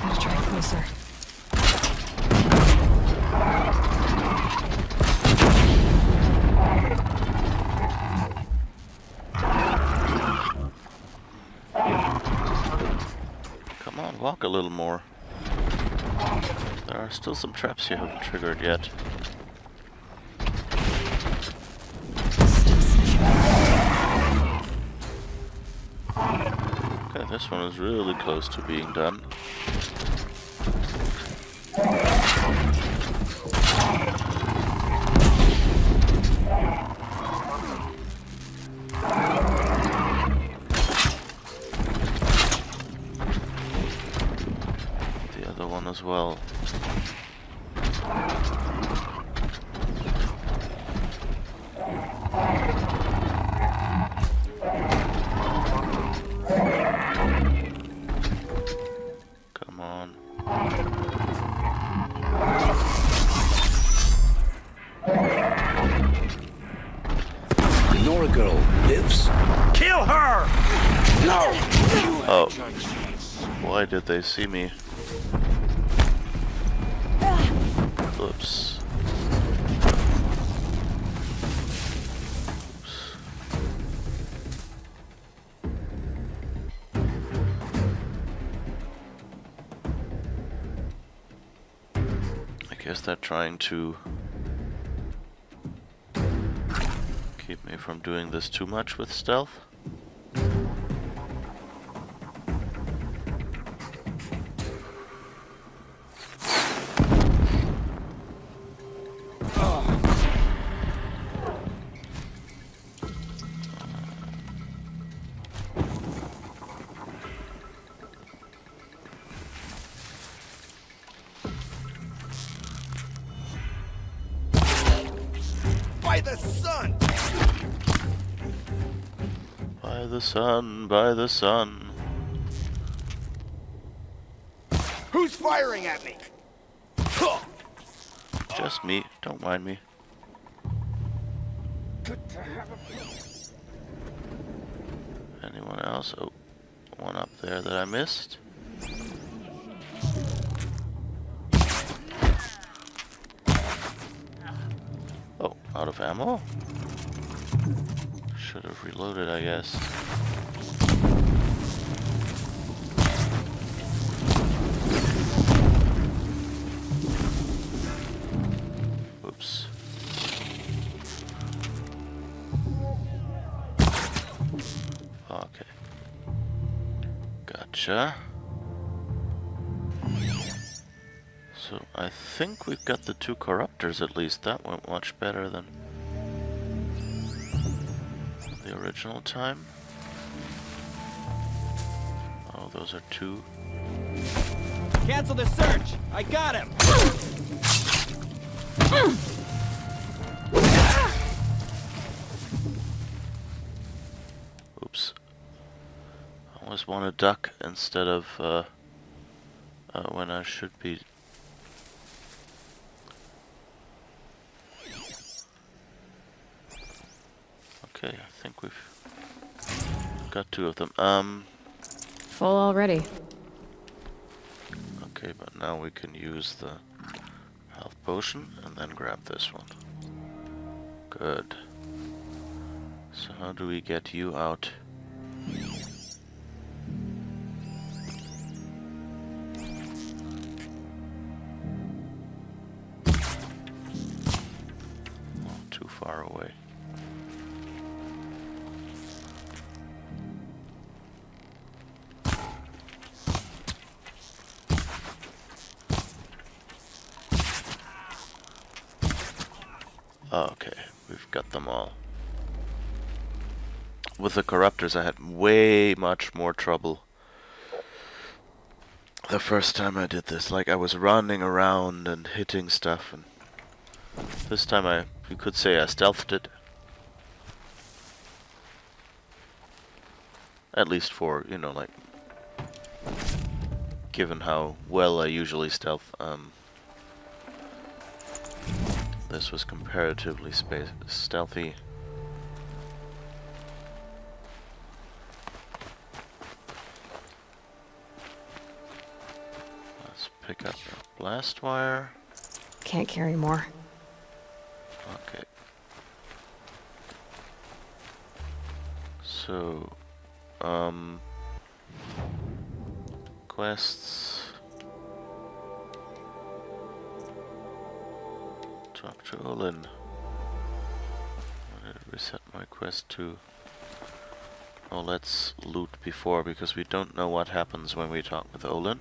Gotta try closer. Come on, walk a little more. There are still some traps you haven't triggered yet. Okay, this one is really close to being done. The other one as well. Come on. The Nora girl lives? Kill her! No! Oh. Why did they see me? Oops. I guess they're trying to keep me from doing this too much with stealth. By the sun! By the sun, by the sun. Who's firing at me? Just me, don't mind me. Anyone else? Oh, one up there that I missed. Oh, out of ammo? Should have reloaded, I guess. Oops. Okay. Gotcha. So I think we've got the two corruptors at least. That went much better than the original time. Oh, those are two. Cancel the search! I got him! Oops. I always want to duck instead of when I should be. Okay, I think we've got 2 of them. Full already. Okay, but now we can use the health potion and then grab this one. Good. So how do we get you out? Oh, too far away. Okay, we've got them all. With the corruptors I had way much more trouble the first time I did this. Like, I was running around and hitting stuff, and this time you could say I stealthed it. At least for, you know, like, given how well I usually stealth, this was comparatively stealthy. Let's pick up a blast wire. Can't carry more. Okay. So, quests. Talk to Olin. I did reset my quest to. Oh, let's loot before, because we don't know what happens when we talk with Olin.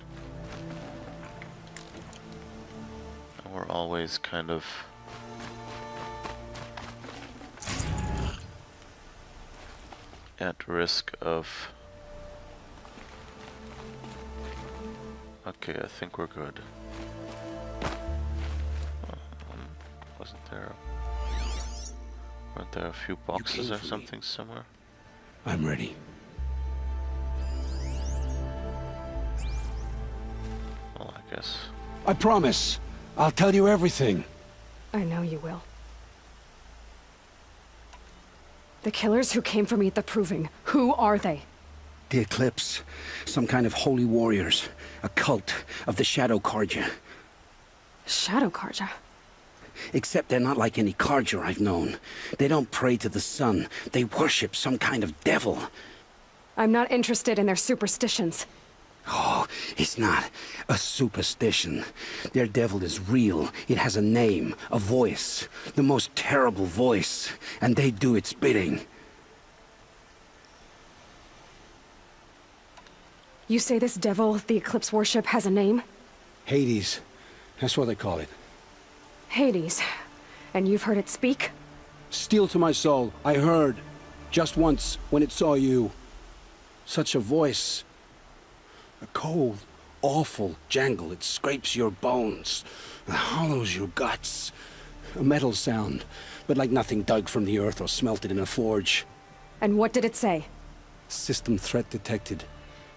And we're always kind of at risk of. Okay, I think we're good. Weren't there a few boxes or something somewhere? I'm ready. Well, I guess. I promise. I'll tell you everything. I know you will. The killers who came for me at the Proving, who are they? The Eclipse. Some kind of holy warriors. A cult of the Shadow Carja. Shadow Carja? Except they're not like any Carja I've known. They don't pray to the sun. They worship some kind of devil. I'm not interested in their superstitions. Oh, it's not a superstition. Their devil is real. It has a name, a voice. The most terrible voice. And they do its bidding. You say this devil the Eclipse worship has a name? Hades. That's what they call it. Hades. And you've heard it speak? Steel to my soul, I heard. Just once, when it saw you. Such a voice. A cold, awful jangle. It scrapes your bones. It hollows your guts. A metal sound, but like nothing dug from the earth or smelted in a forge. And what did it say? System threat detected.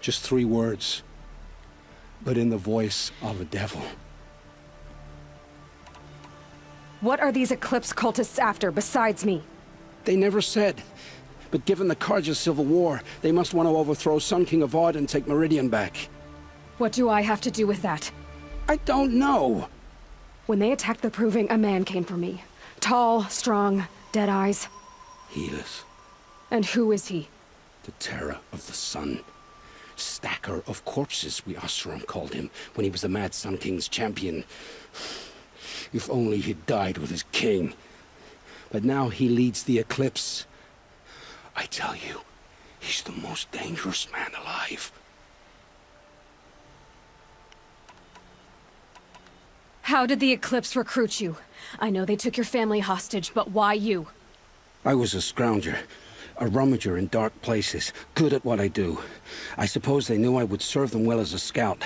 Just 3 words. But in the voice of a devil. What are these Eclipse cultists after, besides me? They never said. But given the Carja civil war, they must want to overthrow Sun King Avad and take Meridian back. What do I have to do with that? I don't know. When they attacked the Proving, a man came for me. Tall, strong, dead eyes. Helis. And who is he? The terror of the sun. Stacker of corpses, we Oseram called him, when he was the Mad Sun King's champion. If only he'd died with his king. But now he leads the Eclipse. I tell you, he's the most dangerous man alive. How did the Eclipse recruit you? I know they took your family hostage, but why you? I was a scrounger. A rummager in dark places, good at what I do. I suppose they knew I would serve them well as a scout.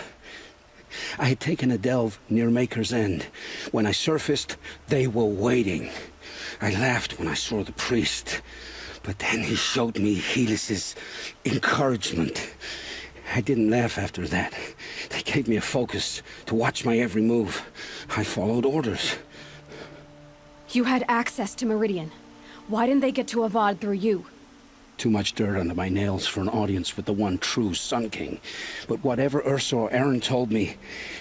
I had taken a delve near Maker's End. When I surfaced, they were waiting. I laughed when I saw the priest. But then he showed me Helis's encouragement. I didn't laugh after that. They gave me a focus to watch my every move. I followed orders. You had access to Meridian. Why didn't they get to Avad through you? Too much dirt under my nails for an audience with the one true Sun King. But whatever Ursa or Eren told me,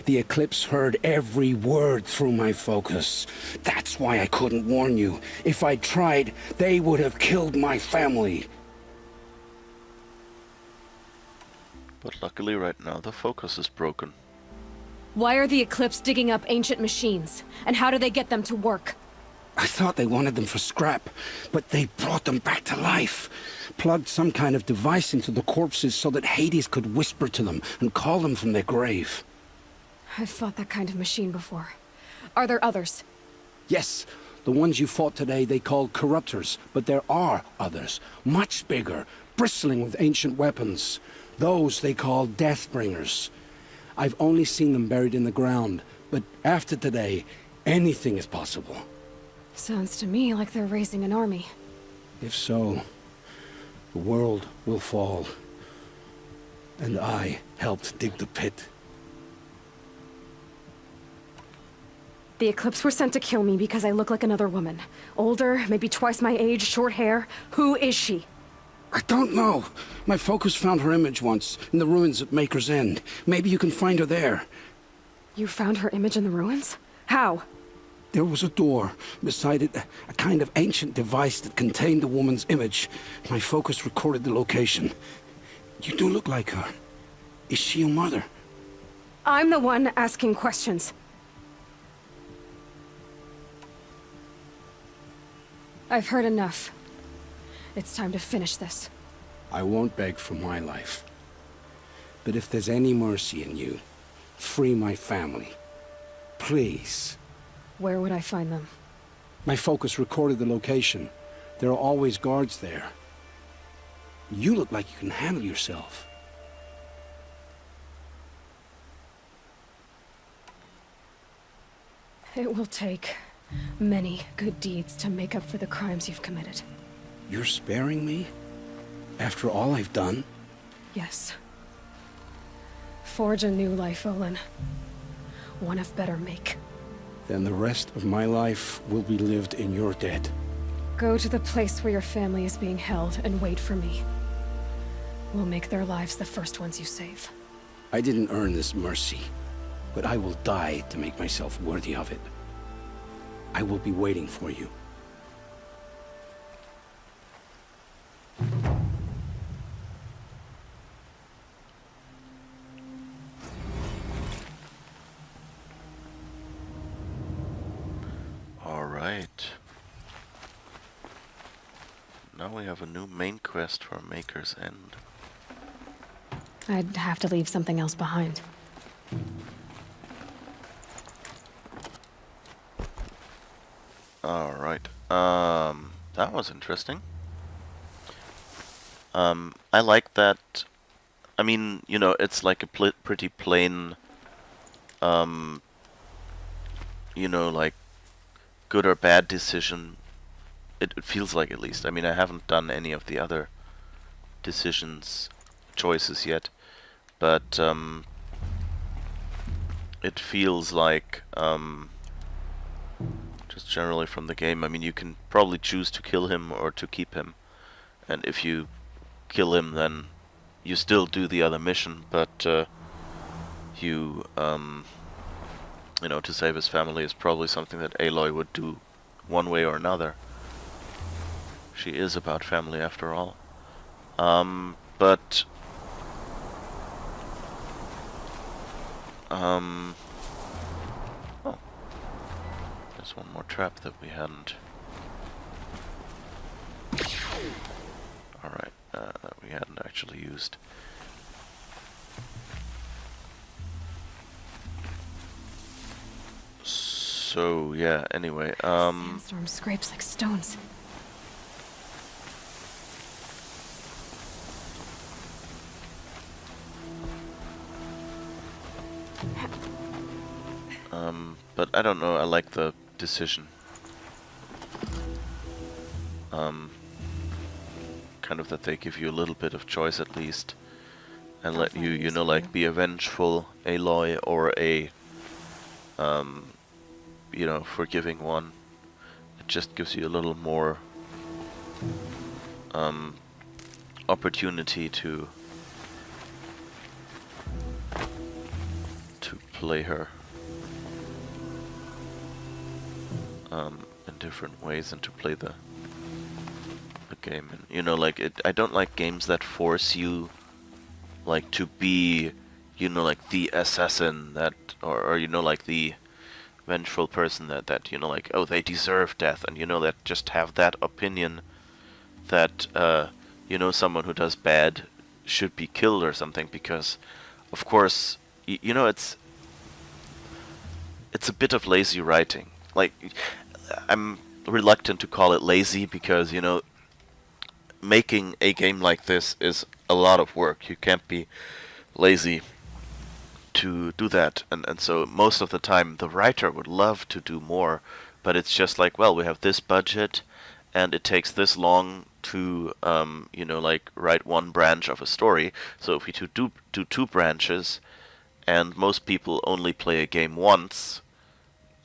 the Eclipse heard every word through my focus. That's why I couldn't warn you. If I'd tried, they would have killed my family. But luckily right now the focus is broken. Why are the Eclipse digging up ancient machines? And how do they get them to work? I thought they wanted them for scrap, but they brought them back to life. Plugged some kind of device into the corpses so that Hades could whisper to them and call them from their grave. I've fought that kind of machine before. Are there others? Yes, the ones you fought today they called corruptors, but there are others, much bigger, bristling with ancient weapons. Those they call Deathbringers. I've only seen them buried in the ground, but after today, anything is possible. Sounds to me like they're raising an army. If so, the world will fall. And I helped dig the pit. The Eclipse were sent to kill me because I look like another woman. Older, maybe twice my age, short hair. Who is she? I don't know. My focus found her image once, in the ruins at Maker's End. Maybe you can find her there. You found her image in the ruins? How? There was a door. Beside it, a kind of ancient device that contained the woman's image. My focus recorded the location. You do look like her. Is she your mother? I'm the one asking questions. I've heard enough. It's time to finish this. I won't beg for my life. But if there's any mercy in you, free my family. Please. Where would I find them? My focus recorded the location. There are always guards there. You look like you can handle yourself. It will take many good deeds to make up for the crimes you've committed. You're sparing me? After all I've done? Yes. Forge a new life, Olin. One of better make. Then the rest of my life will be lived in your debt. Go to the place where your family is being held and wait for me. We'll make their lives the first ones you save. I didn't earn this mercy, but I will die to make myself worthy of it. I will be waiting for you. Alright. Now we have a new main quest for Maker's End. I'd have to leave something else behind. Alright. That was interesting. I like that. I mean, you know, it's like a pretty plain, you know, like good or bad decision. It feels like, at least. I mean, I haven't done any of the other choices yet, but it feels like, just generally from the game, I mean, you can probably choose to kill him or to keep him, and if you kill him, then you still do the other mission, but you know, to save his family is probably something that Aloy would do one way or another. She is about family after all. But oh, there's one more trap that we hadn't. Alright, that we hadn't actually used. So yeah, anyway, Sandstorm scrapes like stones. but I don't know, I like the decision. kind of that they give you a little bit of choice at least, and let you, you know, like be a vengeful Aloy or a, you know, forgiving one. It just gives you a little more opportunity to play her in different ways and to play the game. And, you know, like I don't like games that force you like to be, you know, like the assassin that, or you know, like the vengeful person that you know, like, oh, they deserve death, and you know, that just have that opinion that you know, someone who does bad should be killed or something, because of course you know, it's a bit of lazy writing. Like, I'm reluctant to call it lazy because, you know, making a game like this is a lot of work. You can't be lazy to do that, and so most of the time the writer would love to do more, but it's just like, well, we have this budget and it takes this long to you know, like write one branch of a story, so if we do 2 branches and most people only play a game once,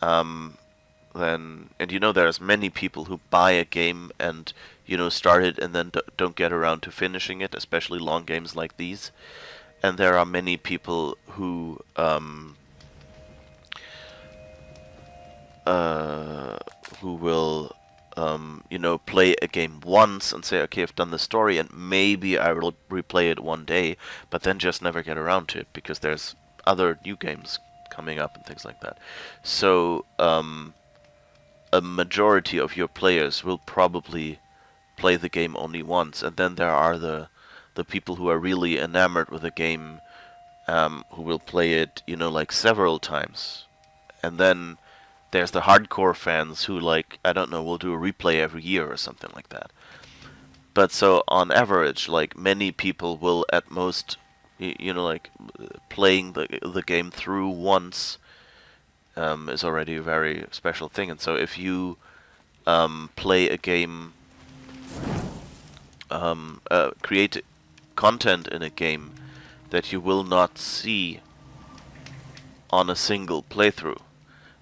then, and you know, there's many people who buy a game and, you know, start it and then don't get around to finishing it, especially long games like these. And there are many people who will you know, play a game once and say, okay, I've done the story and maybe I will replay it one day, but then just never get around to it because there's other new games coming up and things like that. So a majority of your players will probably play the game only once, and then there are the people who are really enamored with the game, who will play it, you know, like several times. And then there's the hardcore fans who, like, I don't know, will do a replay every year or something like that. But so on average, like, many people will at most, you know, like, playing the game through once is already a very special thing. And so if you play a game, create content in a game that you will not see on a single playthrough,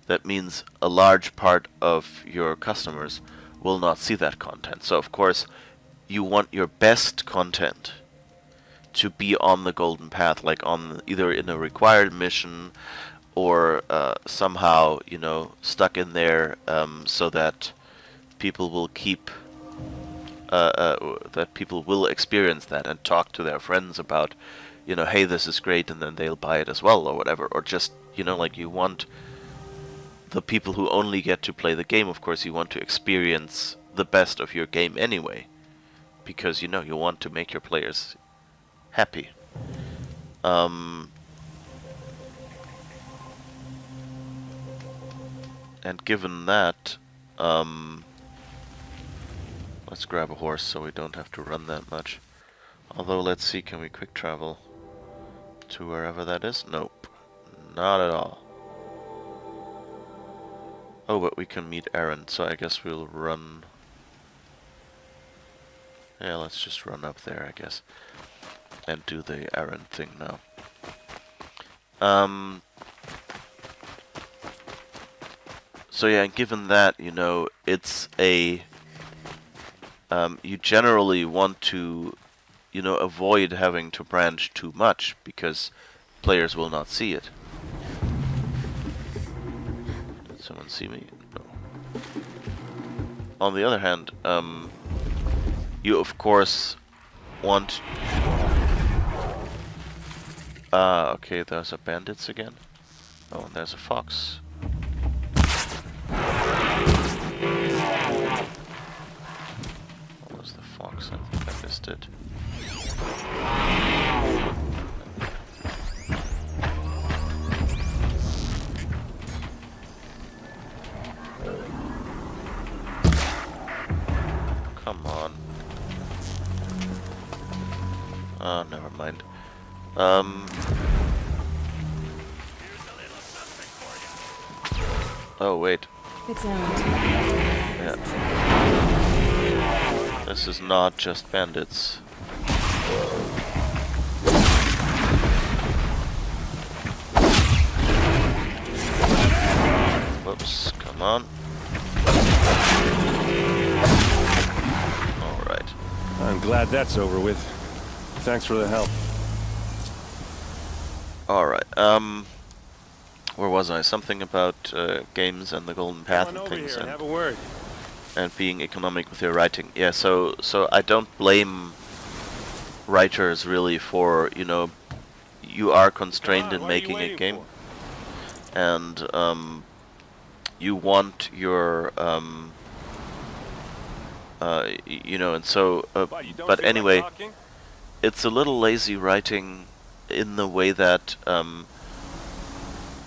that means a large part of your customers will not see that content. So of course you want your best content to be on the golden path, like on either in a required mission or somehow, you know, stuck in there, so that people will keep that people will experience that and talk to their friends about, you know, hey, this is great, and then they'll buy it as well or whatever. Or just, you know, like, you want the people who only get to play the game, of course, you want to experience the best of your game anyway, because, you know, you want to make your players happy. And given that, let's grab a horse so we don't have to run that much. Although, let's see, can we quick travel to wherever that is? Nope, not at all. Oh, but we can meet Aaron, so I guess we'll run. Yeah, let's just run up there, I guess, and do the Aaron thing now. So yeah, and given that, you know, it's a you generally want to, you know, avoid having to branch too much because players will not see it. Did someone see me? No. On the other hand, you of course want... okay, there's a bandits again. Oh, and there's a fox. What was the fox? I think I missed it. Come on. Oh, never mind. Oh, wait. It's Aloy-t. Yeah. This is not just bandits. Whoops, come on. Alright. I'm glad that's over with. Thanks for the help. Alright, where was I? Something about games and the golden path and things, and have a word. And being economic with your writing. Yeah, so I don't blame writers really for, you know, you are constrained in making a game. And you want your you know, and so but anyway, it's a little lazy writing in the way that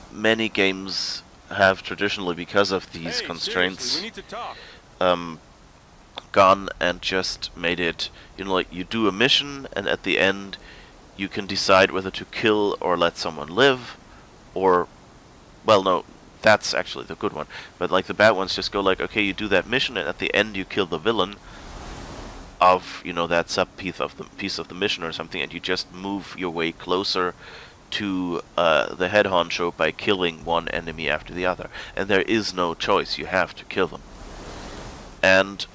many games have traditionally, because of these constraints, we need to talk. Gone and just made it, you know, like you do a mission and at the end you can decide whether to kill or let someone live, or, well, no, that's actually the good one, but like the bad ones just go like, okay, you do that mission and at the end you kill the villain of, you know, that piece of the mission or something, and you just move your way closer to the head honcho by killing one enemy after the other, and there is no choice, you have to kill them. And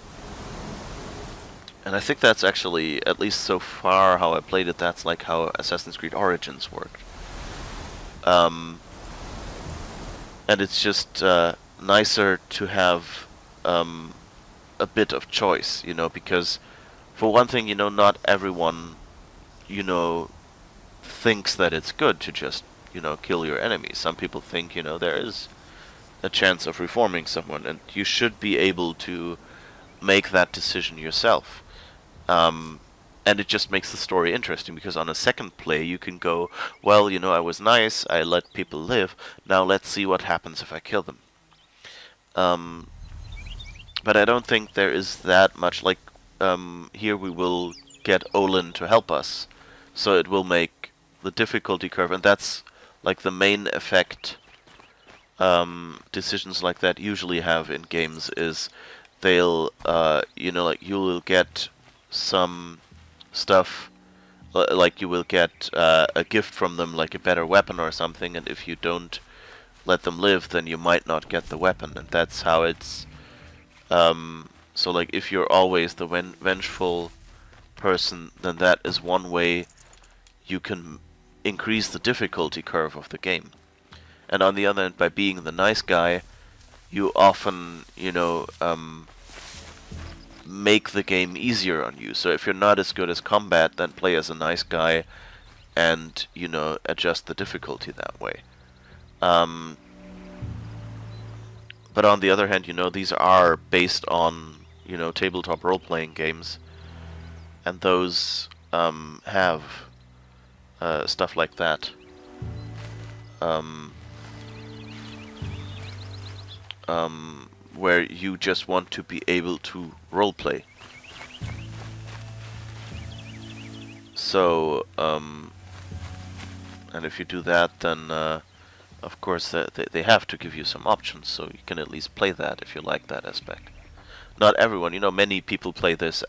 I think that's actually, at least so far how I played it, that's like how Assassin's Creed Origins worked. And it's just nicer to have a bit of choice, you know, because for one thing, you know, not everyone, you know, thinks that it's good to just, you know, kill your enemies. Some people think, you know, there is a chance of reforming someone, and you should be able to make that decision yourself. And it just makes the story interesting, because on a second play you can go, well, you know, I was nice, I let people live, now let's see what happens if I kill them. But I don't think there is that much, like, here we will get Olin to help us, so it will make the difficulty curve, and that's like the main effect decisions like that usually have in games, is they'll, you know, like you will get some stuff, like you will get a gift from them, like a better weapon or something, and if you don't let them live, then you might not get the weapon, and that's how it's, so like if you're always the vengeful person, then that is one way you can increase the difficulty curve of the game. And on the other hand, by being the nice guy, you often, you know, make the game easier on you. So if you're not as good as combat, then play as a nice guy and, you know, adjust the difficulty that way. But on the other hand, you know, these are based on, you know, tabletop role-playing games, and those have stuff like that. Where you just want to be able to roleplay. So, and if you do that, then of course they have to give you some options, so you can at least play that if you like that aspect. Not everyone, you know, many people play this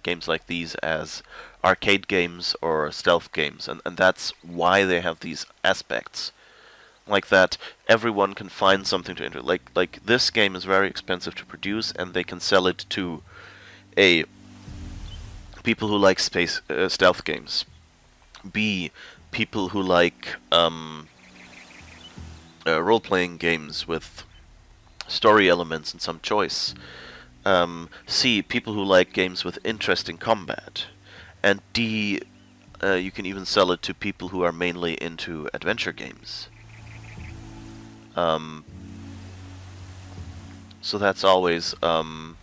games like these as arcade games or stealth games, and that's why they have these aspects. Like that, everyone can find something to enter. Like this game is very expensive to produce, and they can sell it to A, people who like stealth games, B, people who like role-playing games with story elements and some choice, C, people who like games with interesting combat, and D, you can even sell it to people who are mainly into adventure games. So that's always an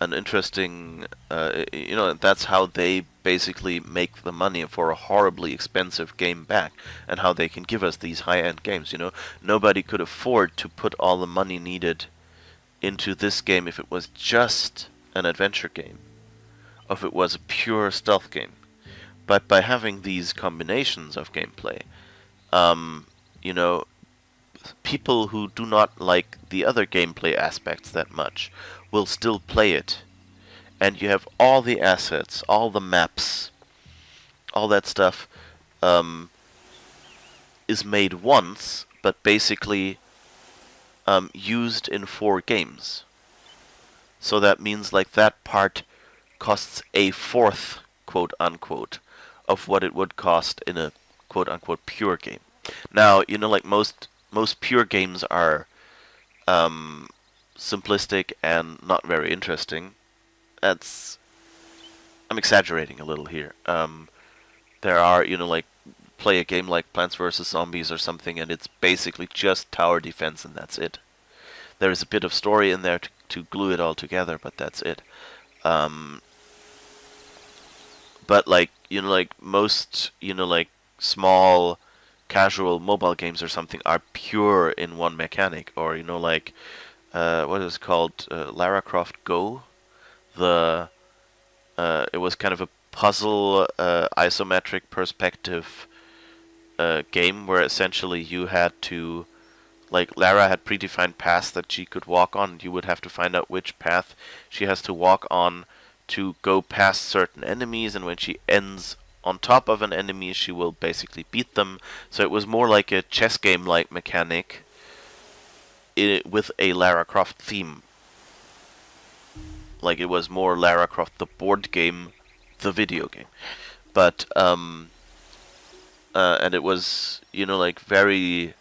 interesting, you know, that's how they basically make the money for a horribly expensive game back, and how they can give us these high-end games, you know. Nobody could afford to put all the money needed into this game if it was just an adventure game, or if it was a pure stealth game. But by having these combinations of gameplay, you know, people who do not like the other gameplay aspects that much will still play it, and you have all the assets, all the maps, all that stuff is made once, but basically used in 4 games. So that means like that part costs a fourth, quote unquote, of what it would cost in a quote unquote pure game. Now, you know, like most pure games are simplistic and not very interesting. I'm exaggerating a little here. There are, you know, like play a game like Plants vs. Zombies or something, and it's basically just tower defense, and that's it. There is a bit of story in there to glue it all together, but that's it. But like, you know, like most, you know, like small casual mobile games or something are pure in one mechanic, or, you know, like what is it called, Lara Croft Go. It was kind of a puzzle isometric perspective game where essentially you had to, like, Lara had predefined paths that she could walk on, and you would have to find out which path she has to walk on to go past certain enemies, and when she ends on top of an enemy, she will basically beat them. So it was more like a chess game-like mechanic with a Lara Croft theme. Like, it was more Lara Croft the board game, the video game. But, and it was, you know, like very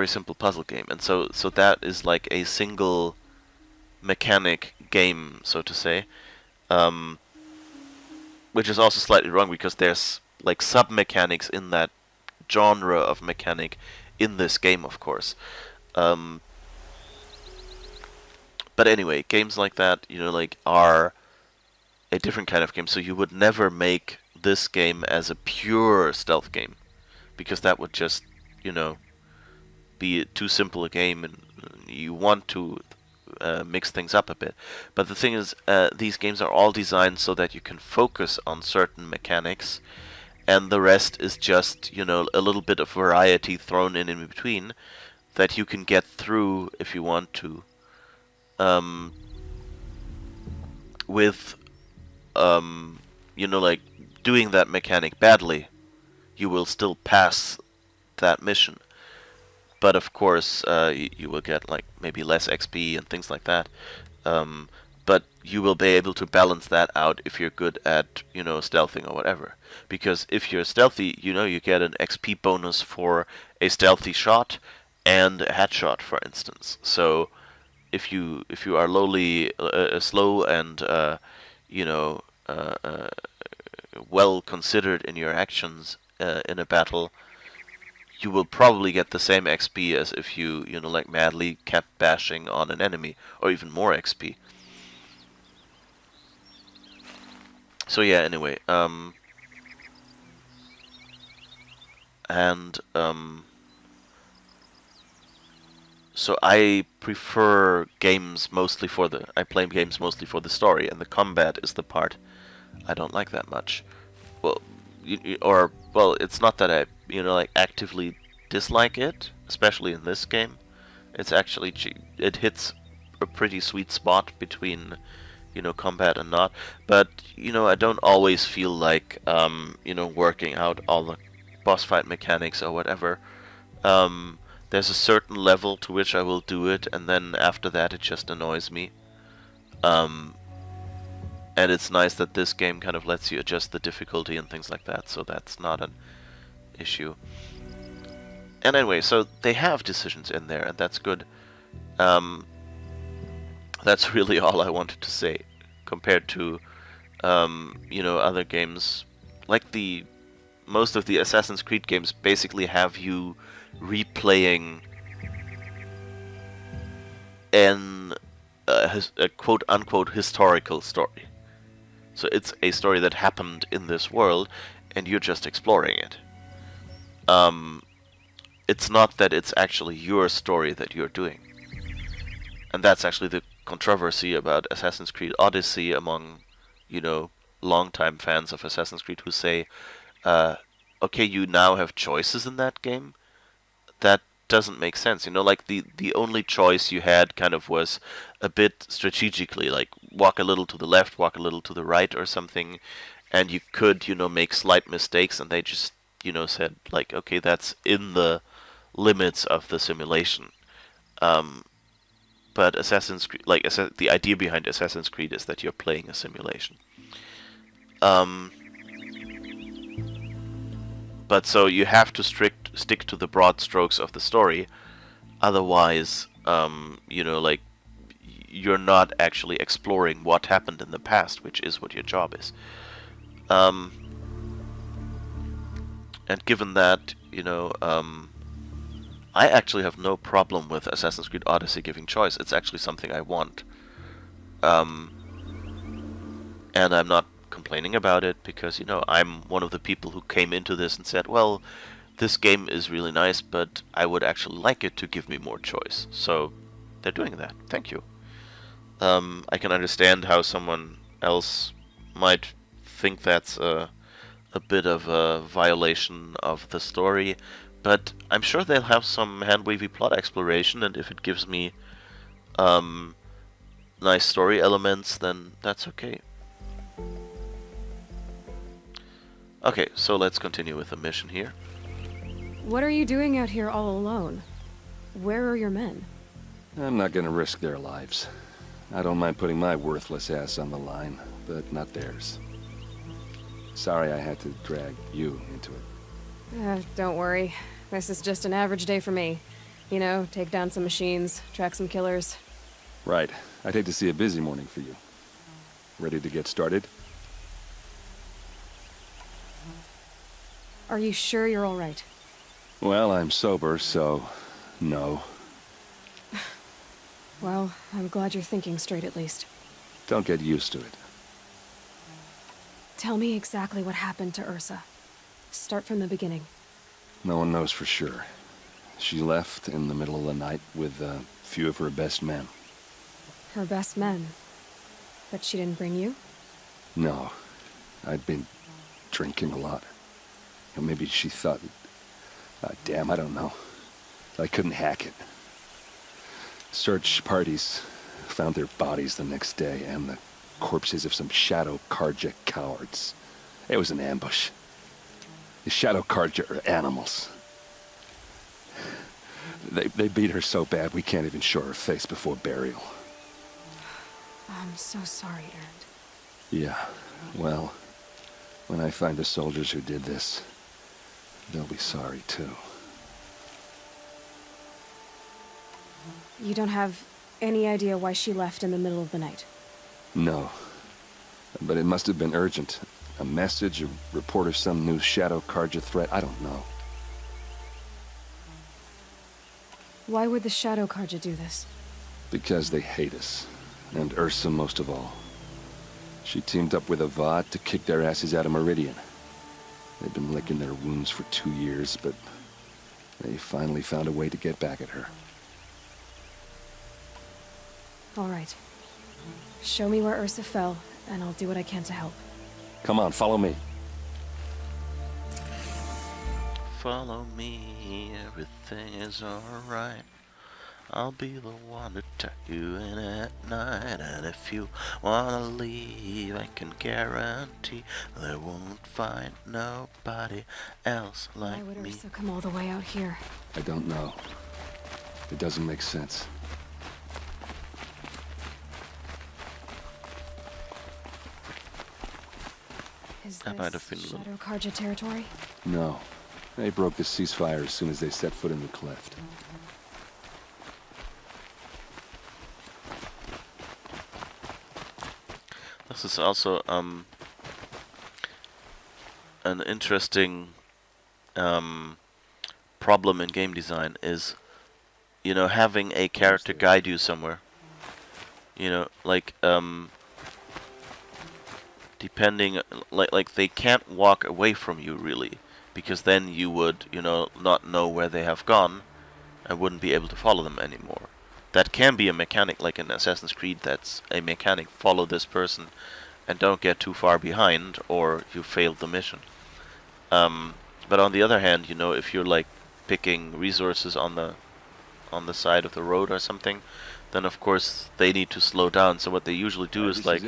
simple puzzle game. And so that is like a single mechanic game, so to say. Which is also slightly wrong, because there's like sub-mechanics in that genre of mechanic in this game, of course. But anyway, games like that, you know, like, are a different kind of game. So you would never make this game as a pure stealth game, because that would just, you know, be too simple a game, and you want to mix things up a bit. But the thing is, these games are all designed so that you can focus on certain mechanics, and the rest is just, you know, a little bit of variety thrown in between that you can get through if you want to. With, you know, like, doing that mechanic badly, you will still pass that mission. But of course, you will get, like, maybe less XP and things like that. But you will be able to balance that out if you're good at, you know, stealthing or whatever. Because if you're stealthy, you know, you get an XP bonus for a stealthy shot and a headshot, for instance. So if you are slow and you know, well considered in your actions in a battle, you will probably get the same XP as if you know, like, madly kept bashing on an enemy, or even more XP. So yeah, anyway, so I prefer games mostly for I play games mostly for the story, and the combat is the part I don't like that much. Well, well, it's not that I, you know, like, actively dislike it, especially in this game. It's actually, it hits a pretty sweet spot between, you know, combat and not. But, you know, I don't always feel like, you know, working out all the boss fight mechanics or whatever. There's a certain level to which I will do it, and then after that it just annoys me. And it's nice that this game kind of lets you adjust the difficulty and things like that, so that's not an issue. And anyway, so they have decisions in there, and that's good. That's really all I wanted to say, compared to, you know, other games. Like, most of the Assassin's Creed games basically have you replaying a quote-unquote historical story. So it's a story that happened in this world, and you're just exploring it. It's not that it's actually your story that you're doing. And that's actually the controversy about Assassin's Creed Odyssey among, you know, longtime fans of Assassin's Creed, who say, okay, you now have choices in that game. That doesn't make sense. You know, like the only choice you had kind of was a bit strategically, like walk a little to the left, walk a little to the right or something, and you could, you know, make slight mistakes, and they just, you know, said like, okay, that's in the limits of the simulation. But Assassin's Creed, like the idea behind Assassin's Creed is that you're playing a simulation. But so you have to stick to the broad strokes of the story, otherwise, you know, like you're not actually exploring what happened in the past, which is what your job is. And given that, you know, I actually have no problem with Assassin's Creed Odyssey giving choice. It's actually something I want. And I'm not complaining about it because, you know, I'm one of the people who came into this and said, well, this game is really nice, but I would actually like it to give me more choice. So they're doing that. Thank you. I can understand how someone else might think that's a bit of a violation of the story, but I'm sure they'll have some hand-wavy plot exploration, and if it gives me nice story elements, then that's okay. Okay, so let's continue with the mission here. What are you doing out here all alone? Where are your men? I'm not gonna risk their lives. I don't mind putting my worthless ass on the line, but not theirs. Sorry I had to drag you into it. Don't worry. This is just an average day for me. You know, take down some machines, track some killers. Right. I'd hate to see a busy morning for you. Ready to get started? Are you sure you're all right? Well, I'm sober, so no. Well, I'm glad you're thinking straight at least. Don't get used to it. Tell me exactly what happened to Ursa. Start from the beginning. No one knows for sure. She left in the middle of the night with a few of her best men. Her best men? But she didn't bring you? No. I'd been drinking a lot. Or maybe she thought... damn, I don't know. I couldn't hack it. Search parties found their bodies the next day, and the corpses of some Shadow Karja cowards. It was an ambush. The Shadow Karja are animals. They beat her so bad we can't even show her face before burial. I'm so sorry, Erend. Yeah, well, when I find the soldiers who did this, they'll be sorry too. You don't have any idea why she left in the middle of the night? No. But it must have been urgent. A message, a report of some new Shadow Karja threat, I don't know. Why would the Shadow Karja do this? Because they hate us. And Ursa most of all. She teamed up with Avad to kick their asses out of Meridian. They've been licking their wounds for 2 years, but they finally found a way to get back at her. All right. Show me where Ursa fell, and I'll do what I can to help. Come on, follow me. Follow me, everything is alright. I'll be the one to tuck you in at night. And if you wanna leave, I can guarantee they won't find nobody else like me. Why would Ursa come all the way out here? I don't know. It doesn't make sense. Is That might have this been a little... Shadow Karja territory? No. They broke the ceasefire as soon as they set foot in the cleft. This is also an interesting problem in game design is, you know, having a character guide you somewhere. You know, like depending, like they can't walk away from you really, because then you would, you know, not know where they have gone and wouldn't be able to follow them anymore. That can be a mechanic, like in Assassin's Creed, that's a mechanic, follow this person and don't get too far behind or you failed the mission. But on the other hand, you know, if you're like picking resources on the side of the road or something, then of course they need to slow down. So what they usually do is like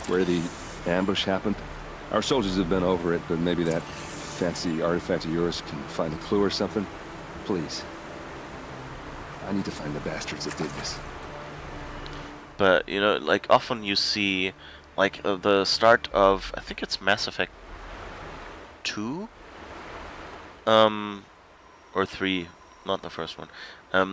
where the ambush happened. Our soldiers have been over it, but maybe that fancy artifact of yours can find a clue or something. Please. I need to find the bastards that did this. But you know, like often you see like the start of, I think it's Mass Effect 2 or 3, not the first one.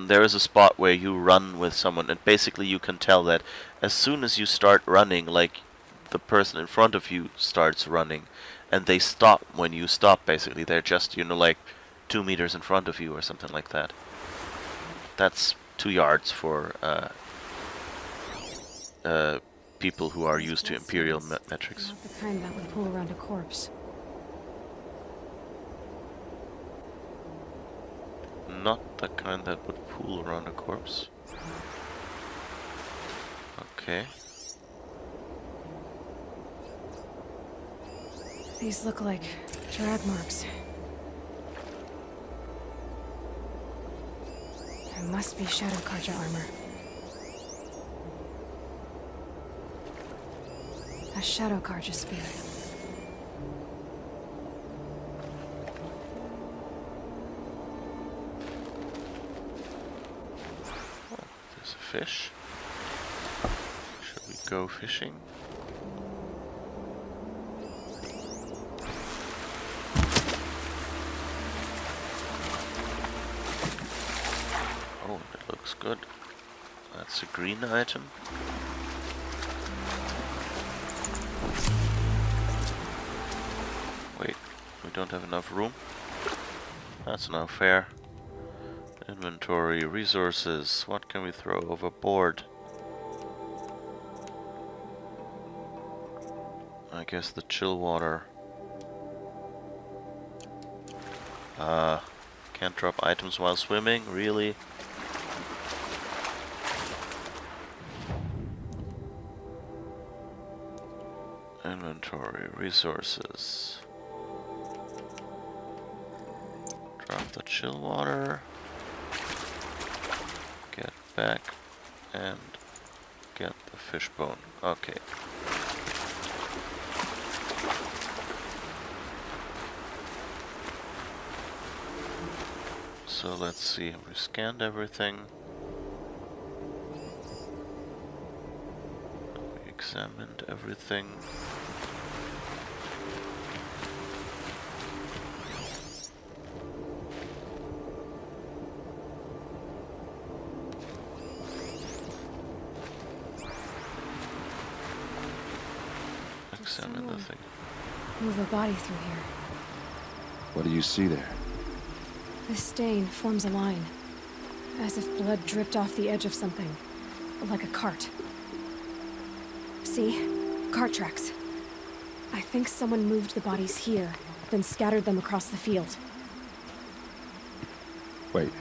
There is a spot where you run with someone, and basically you can tell that as soon as you start running, like the person in front of you starts running, and they stop when you stop. Basically, they're just, you know, like 2 meters in front of you or something like that. That's 2 yards for people who are used to Imperial metrics. Not the kind that would pull around a corpse. Not the kind that would pull around a corpse. Okay. These look like drag marks. There must be Shadow Karja armor. A Shadow Karja spear. Oh, there's a fish. Should we go fishing? Oh, that looks good. That's a green item. Wait, we don't have enough room? That's not fair. Inventory, resources, what can we throw overboard? I guess the chill water. Can't drop items while swimming, really? Inventory, resources. Drop the chill water. Get back and get the fish bone. Okay. So let's see, we scanned everything. We examined everything. Examine the thing. Move a body through here. What do you see there? This stain forms a line, as if blood dripped off the edge of something, like a cart. See? Cart tracks. I think someone moved the bodies here, then scattered them across the field. Wait.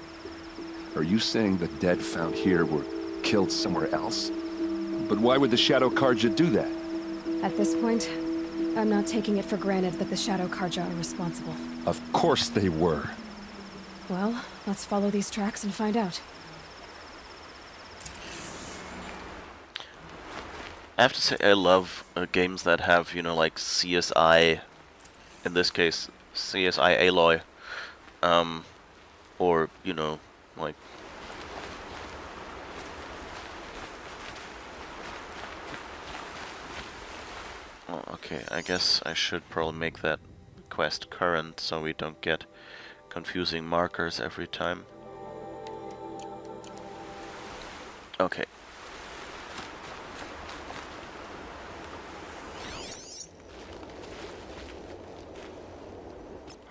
Are you saying the dead found here were killed somewhere else? But why would the Shadow Karja do that? At this point, I'm not taking it for granted that the Shadow Karja are responsible. Of course they were. Well, let's follow these tracks and find out. I have to say, I love games that have, you know, like CSI, in this case, CSI Aloy, or, you know, like... Oh, okay, I guess I should probably make that quest current so we don't get confusing markers every time. Okay.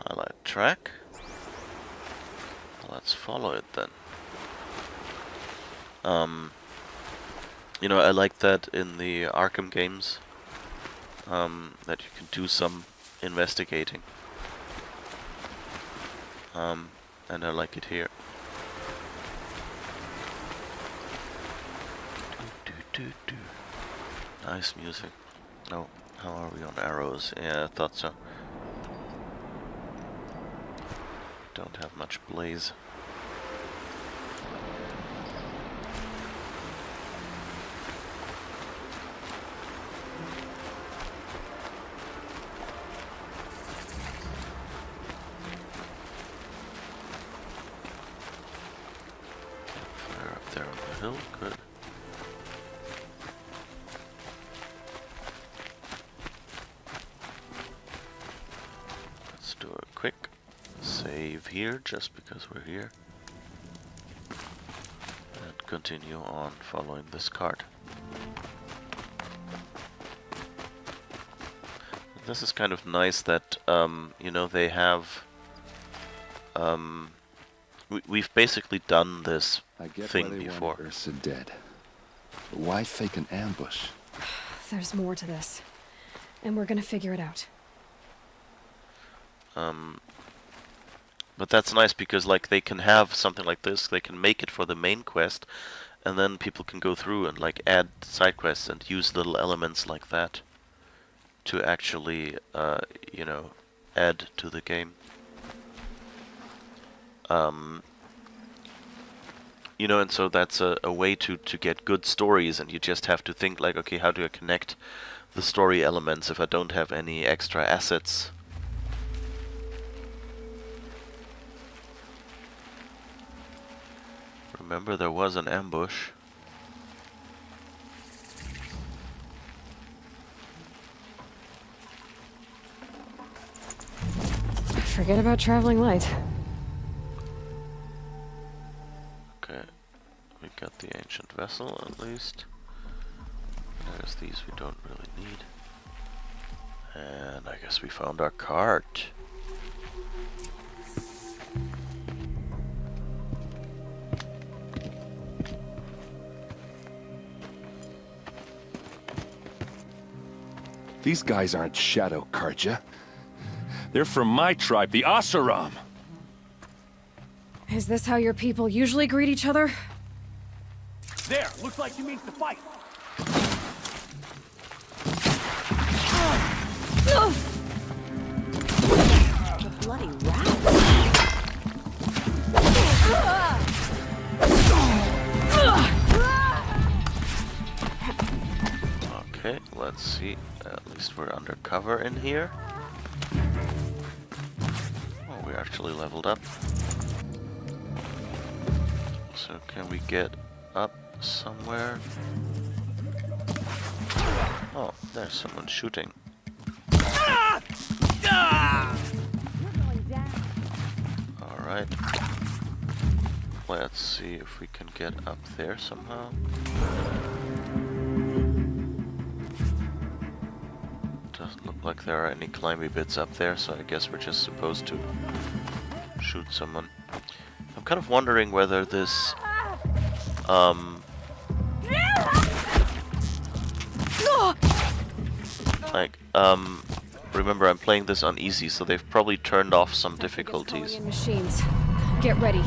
Highlight track. Let's follow it then. You know, I like that in the Arkham games, that you can do some investigating. And I like it here. Nice music. Oh, how are we on arrows? Yeah, I thought so. don't have much blaze. Fire up there on the hill, good. Let's do a quick save here, just because we're here. And continue on following this cart. This is kind of nice that, you know, they have... we've basically done this thing before. Ursa dead. But why fake an ambush? There's more to this. And we're gonna figure it out. But that's nice because, like, they can have something like this, they can make it for the main quest, and then people can go through and, like, add side quests and use little elements like that to actually, you know, add to the game. You know, and so that's a way to get good stories, and you just have to think, like, okay, how do I connect the story elements if I don't have any extra assets? Remember, there was an ambush. Forget about traveling light. Okay, we got the ancient vessel at least. I guess these we don't really need. And I guess we found our cart. These guys aren't Shadow Karja. They're from my tribe, the Asuram. Is this how your people usually greet each other? There! Looks like she means to fight! The bloody rat! Okay, let's see. At least we're undercover in here. Oh, we actually leveled up. So can we get up somewhere? Oh, there's someone shooting. Alright. Let's see if we can get up there somehow. Doesn't look like there are any climby bits up there, so I guess we're just supposed to shoot someone. I'm kind of wondering whether this remember, I'm playing this on easy, so they've probably turned off some difficulties. Machines. Get ready.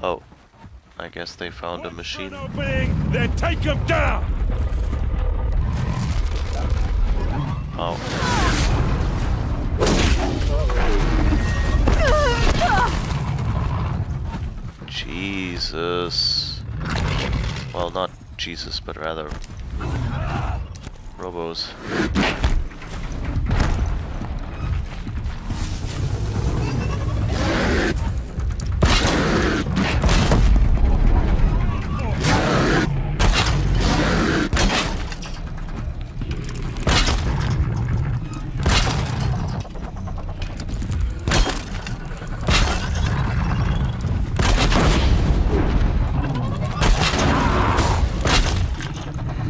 Oh, I guess they found a machine. Then take them down. Oh. Jesus. Well, not Jesus, but rather Robos.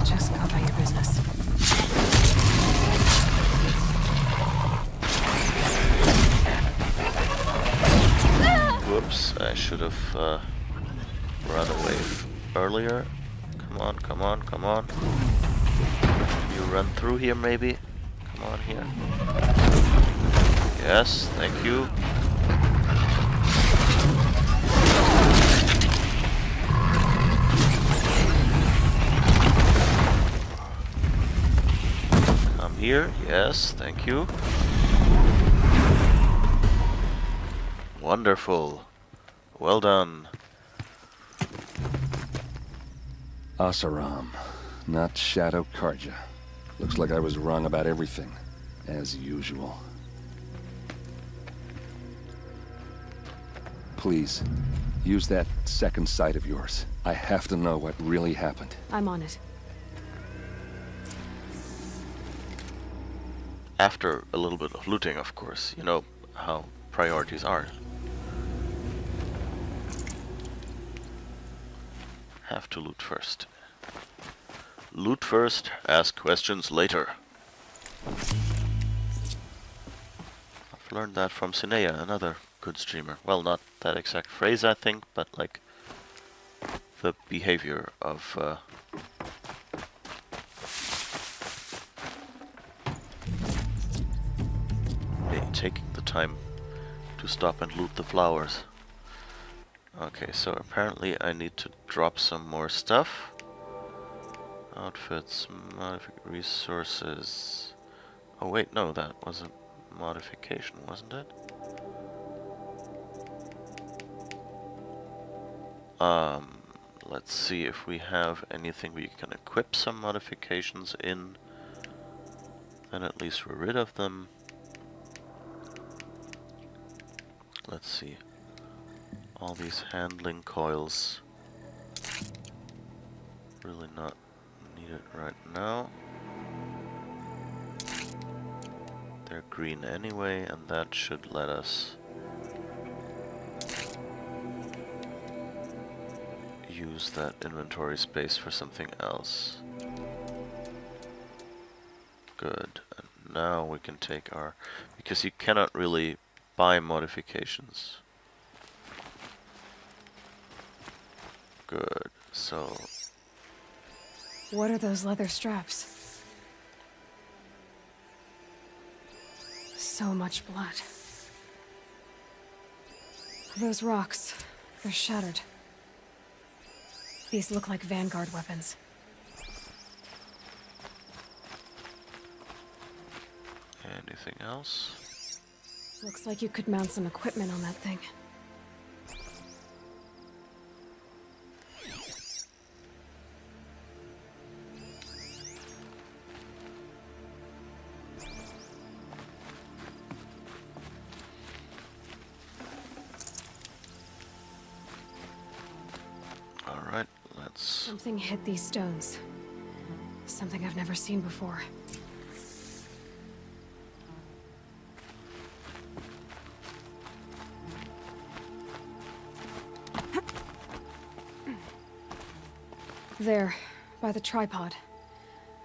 Just go about your business. Whoops, I should have run away earlier. Come on, come on, come on. Can you run through here maybe? Come on here. Yes, thank you. Come here. Yes, thank you. Wonderful. Well done. Asaram, not Shadow Karja. Looks like I was wrong about everything, as usual. Please, use that second sight of yours. I have to know what really happened. I'm on it. After a little bit of looting, of course. You know how priorities are. Have to loot first. Loot first, ask questions later. I've learned that from Sinea, another good streamer. Well, not that exact phrase, I think, but like the behavior of taking the time to stop and loot the flowers. Okay, so apparently I need to drop some more stuff. Outfits, resources. Oh wait, no, that was a modification, wasn't it? Let's see if we have anything we can equip some modifications in. Then at least we're rid of them. Let's see. All these handling coils. Really not needed right now. They're green anyway, and that should let us use that inventory space for something else. Good. And now we can take our... because you cannot really buy modifications. Good. So... what are those leather straps? So much blood. Those rocks, they're shattered. These look like Vanguard weapons. anything else? Looks like you could mount some equipment on that thing. Alright, let's... Something hit these stones. Something I've never seen before. There, by the tripod.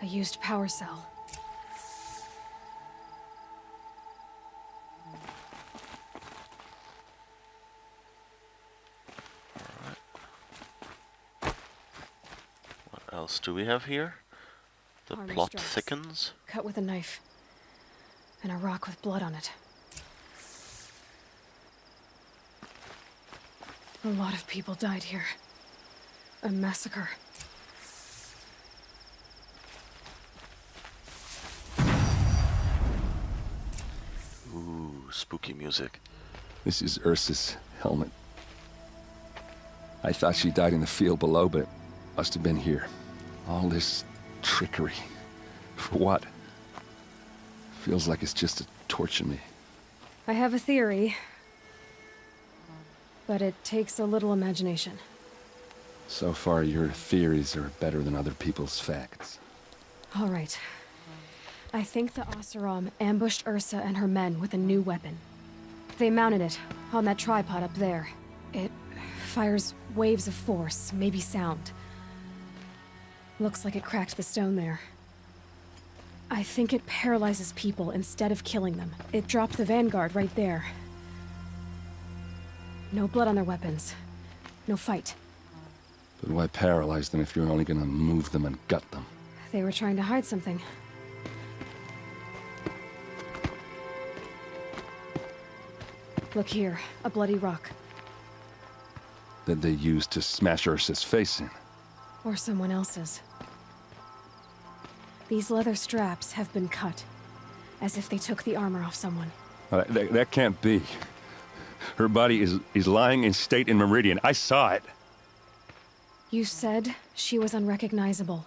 A used power cell. What else do we have here? The Armor plot straps. thickens. Cut with a knife. And a rock with blood on it. A lot of people died here. A massacre. Ooh, spooky music. This is Ursa's helmet. I thought she died in the field below, but it must have been here. All this trickery. For what? Feels like it's just to torture me. I have a theory. But it takes a little imagination. So far, your theories are better than other people's facts. All right. I think the Oseram ambushed Ursa and her men with a new weapon. They mounted it on that tripod up there. It fires waves of force, maybe sound. Looks like it cracked the stone there. I think it paralyzes people instead of killing them. It dropped the Vanguard right there. No blood on their weapons. No fight. But why paralyze them if you're only gonna move them and gut them? They were trying to hide something. Look here, a bloody rock. That they used to smash Ursa's face in. Or someone else's. These leather straps have been cut, as if they took the armor off someone. That can't be. Her body is lying in state in Meridian. I saw it. You said she was unrecognizable.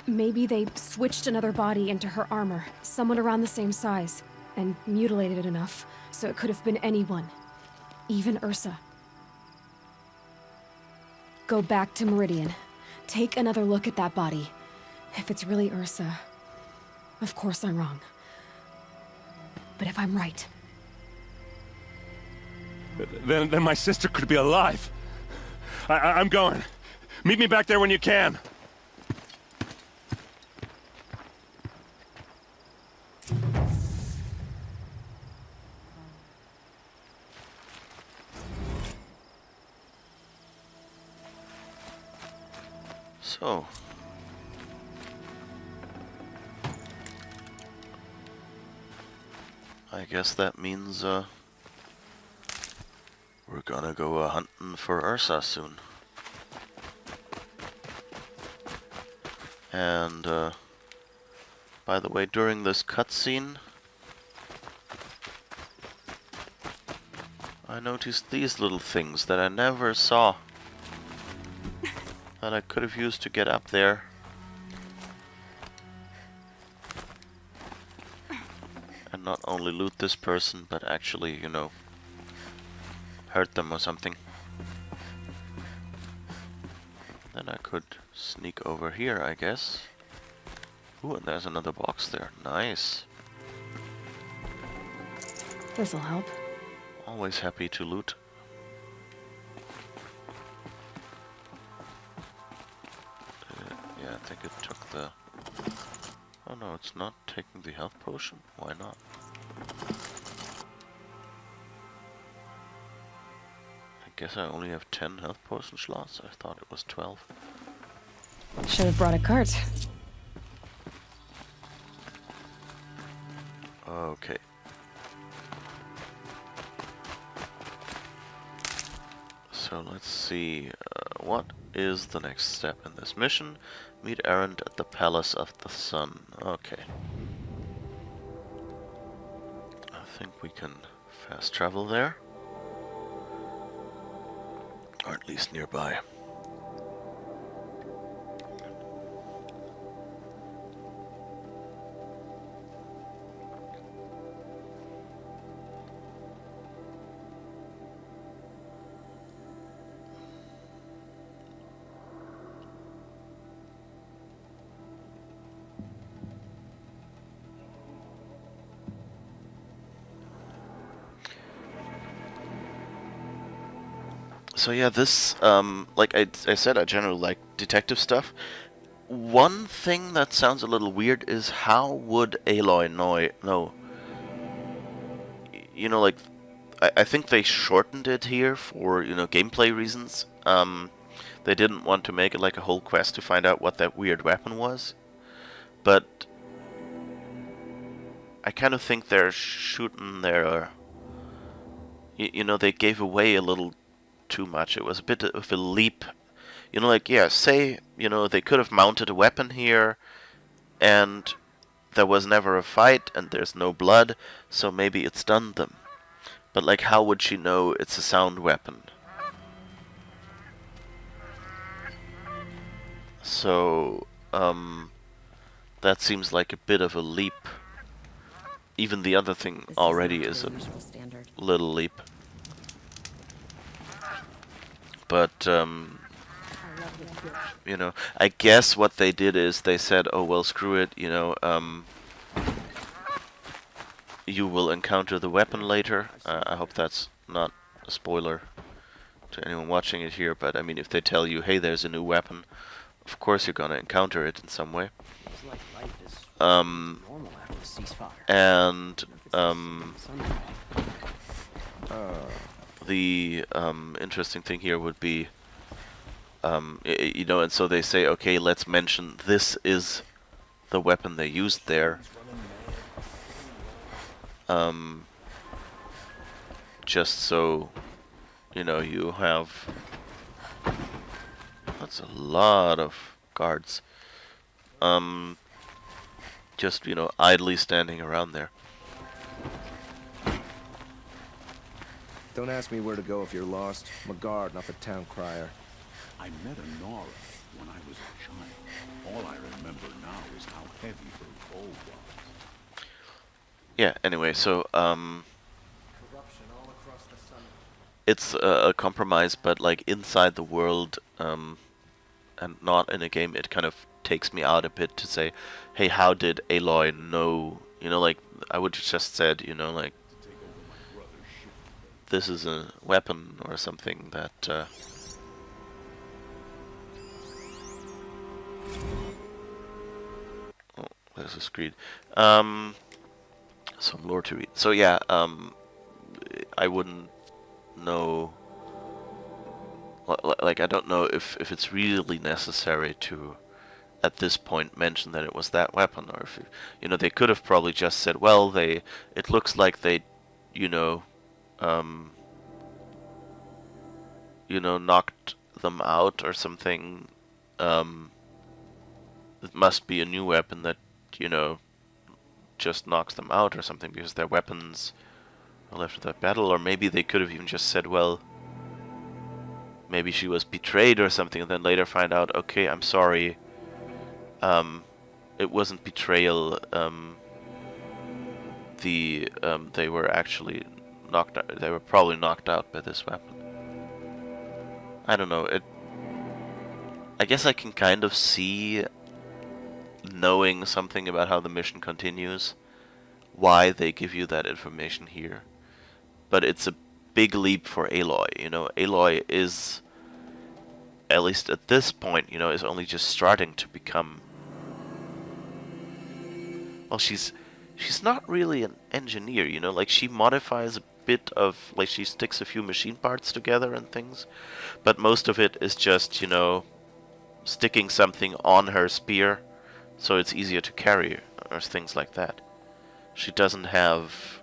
Maybe they switched another body into her armor, someone around the same size, and mutilated it enough so it could have been anyone, even Ursa. Go back to Meridian. Take another look at that body. If it's really Ursa, of course I'm wrong. But if I'm right... Then my sister could be alive. I'm going. Meet me back there when you can. So, I guess that means we're gonna go hunting for Ursa soon. And by the way, during this cutscene, I noticed these little things that I never saw, that I could have used to get up there. And not only loot this person, but actually, you know, hurt them or something. Then I could sneak over here, I guess. Ooh, and there's another box there. Nice. This'll help. Always happy to loot. Yeah, I think it took the... Oh no, it's not taking the health potion. Why not? I guess I only have 10 health potion slots. I thought it was 12. Should have brought a cart. Okay. So let's see, what is the next step in this mission? Meet Erend at the Palace of the Sun. Okay. I think we can fast travel there. Or at least nearby. So yeah, this, like I said, I generally like detective stuff. One thing that sounds a little weird is how would Aloy know? You know, like, I think they shortened it here for, you know, gameplay reasons. They didn't want to make it like a whole quest to find out what that weird weapon was. But I kind of think they're shooting their... You know, they gave away a little too much. It was a bit of a leap. You know, like, yeah, say, you know, they could have mounted a weapon here, and there was never a fight, and there's no blood, so maybe it stunned them. But, like, how would she know it's a sound weapon? So, that seems like a bit of a leap. Even the other thing already is a little leap. But, you know, I guess what they did is they said, oh, well, screw it, you know, you will encounter the weapon later. I hope that's not a spoiler to anyone watching it here, but, I mean, if they tell you, hey, there's a new weapon, of course you're gonna encounter it in some way. And, the interesting thing here would be, you know, and so they say, okay, let's mention this is the weapon they used there. Just so, you know, you have... That's a lot of guards. Just, you know, idly standing around there. Don't ask me where to go if you're lost. I'm a guard, not the town crier. I met Nora when I was a child. All I remember now is how heavy her bow was. Yeah, anyway, so, Corruption all across the sun. it's a compromise, but, like, inside the world, and not in a game, it kind of takes me out a bit to say, hey, how did Aloy know? You know, like, I would have just said, you know, like, this is a weapon or something that, oh, there's a screen. Some lore to read. So yeah, I wouldn't know, like, I don't know if it's really necessary to, at this point, mention that it was that weapon, or if, you know, they could have probably just said, well, it looks like they, you know, knocked them out or something. It must be a new weapon that, you know, just knocks them out or something, because their weapons are left with that battle. Or maybe they could have even just said, well, maybe she was betrayed or something, and then later find out, okay, I'm sorry, it wasn't betrayal, they were actually knocked out, they were probably knocked out by this weapon. I don't know, I guess I can kind of see, knowing something about how the mission continues, why they give you that information here. But it's a big leap for Aloy, you know. Aloy is, at least at this point, you know, is only just starting to become, well, she's not really an engineer, you know, like, she modifies a bit of, like, she sticks a few machine parts together and things, but most of it is just, you know, sticking something on her spear so it's easier to carry, or things like that. She doesn't have,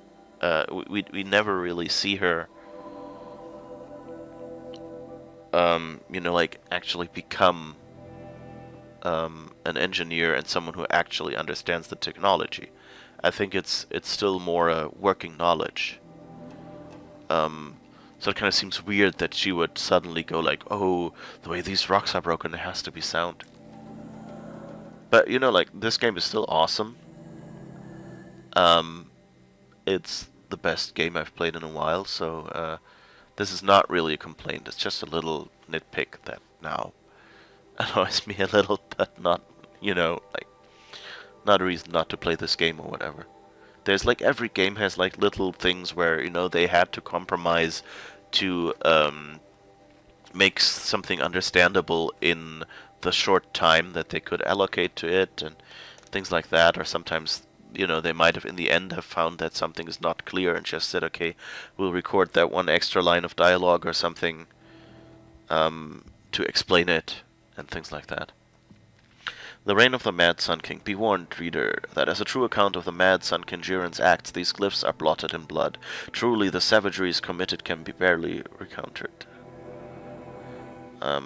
we never really see her, you know, like, actually become an engineer and someone who actually understands the technology. I think it's still more a working knowledge. So it kind of seems weird that she would suddenly go like, oh, the way these rocks are broken, it has to be sound. But, you know, like, this game is still awesome. It's the best game I've played in a while, so this is not really a complaint. It's just a little nitpick that now annoys me a little, but not, you know, like, not a reason not to play this game or whatever. There's, like, every game has, like, little things where, you know, they had to compromise to make something understandable in the short time that they could allocate to it, and things like that. Or sometimes, you know, they might have in the end have found that something is not clear and just said, okay, we'll record that one extra line of dialogue or something to explain it, and things like that. The reign of the Mad Sun King. Be warned, reader, that as a true account of the Mad Sun King Jiren's acts, these glyphs are blotted in blood. Truly, the savageries committed can be barely recounted.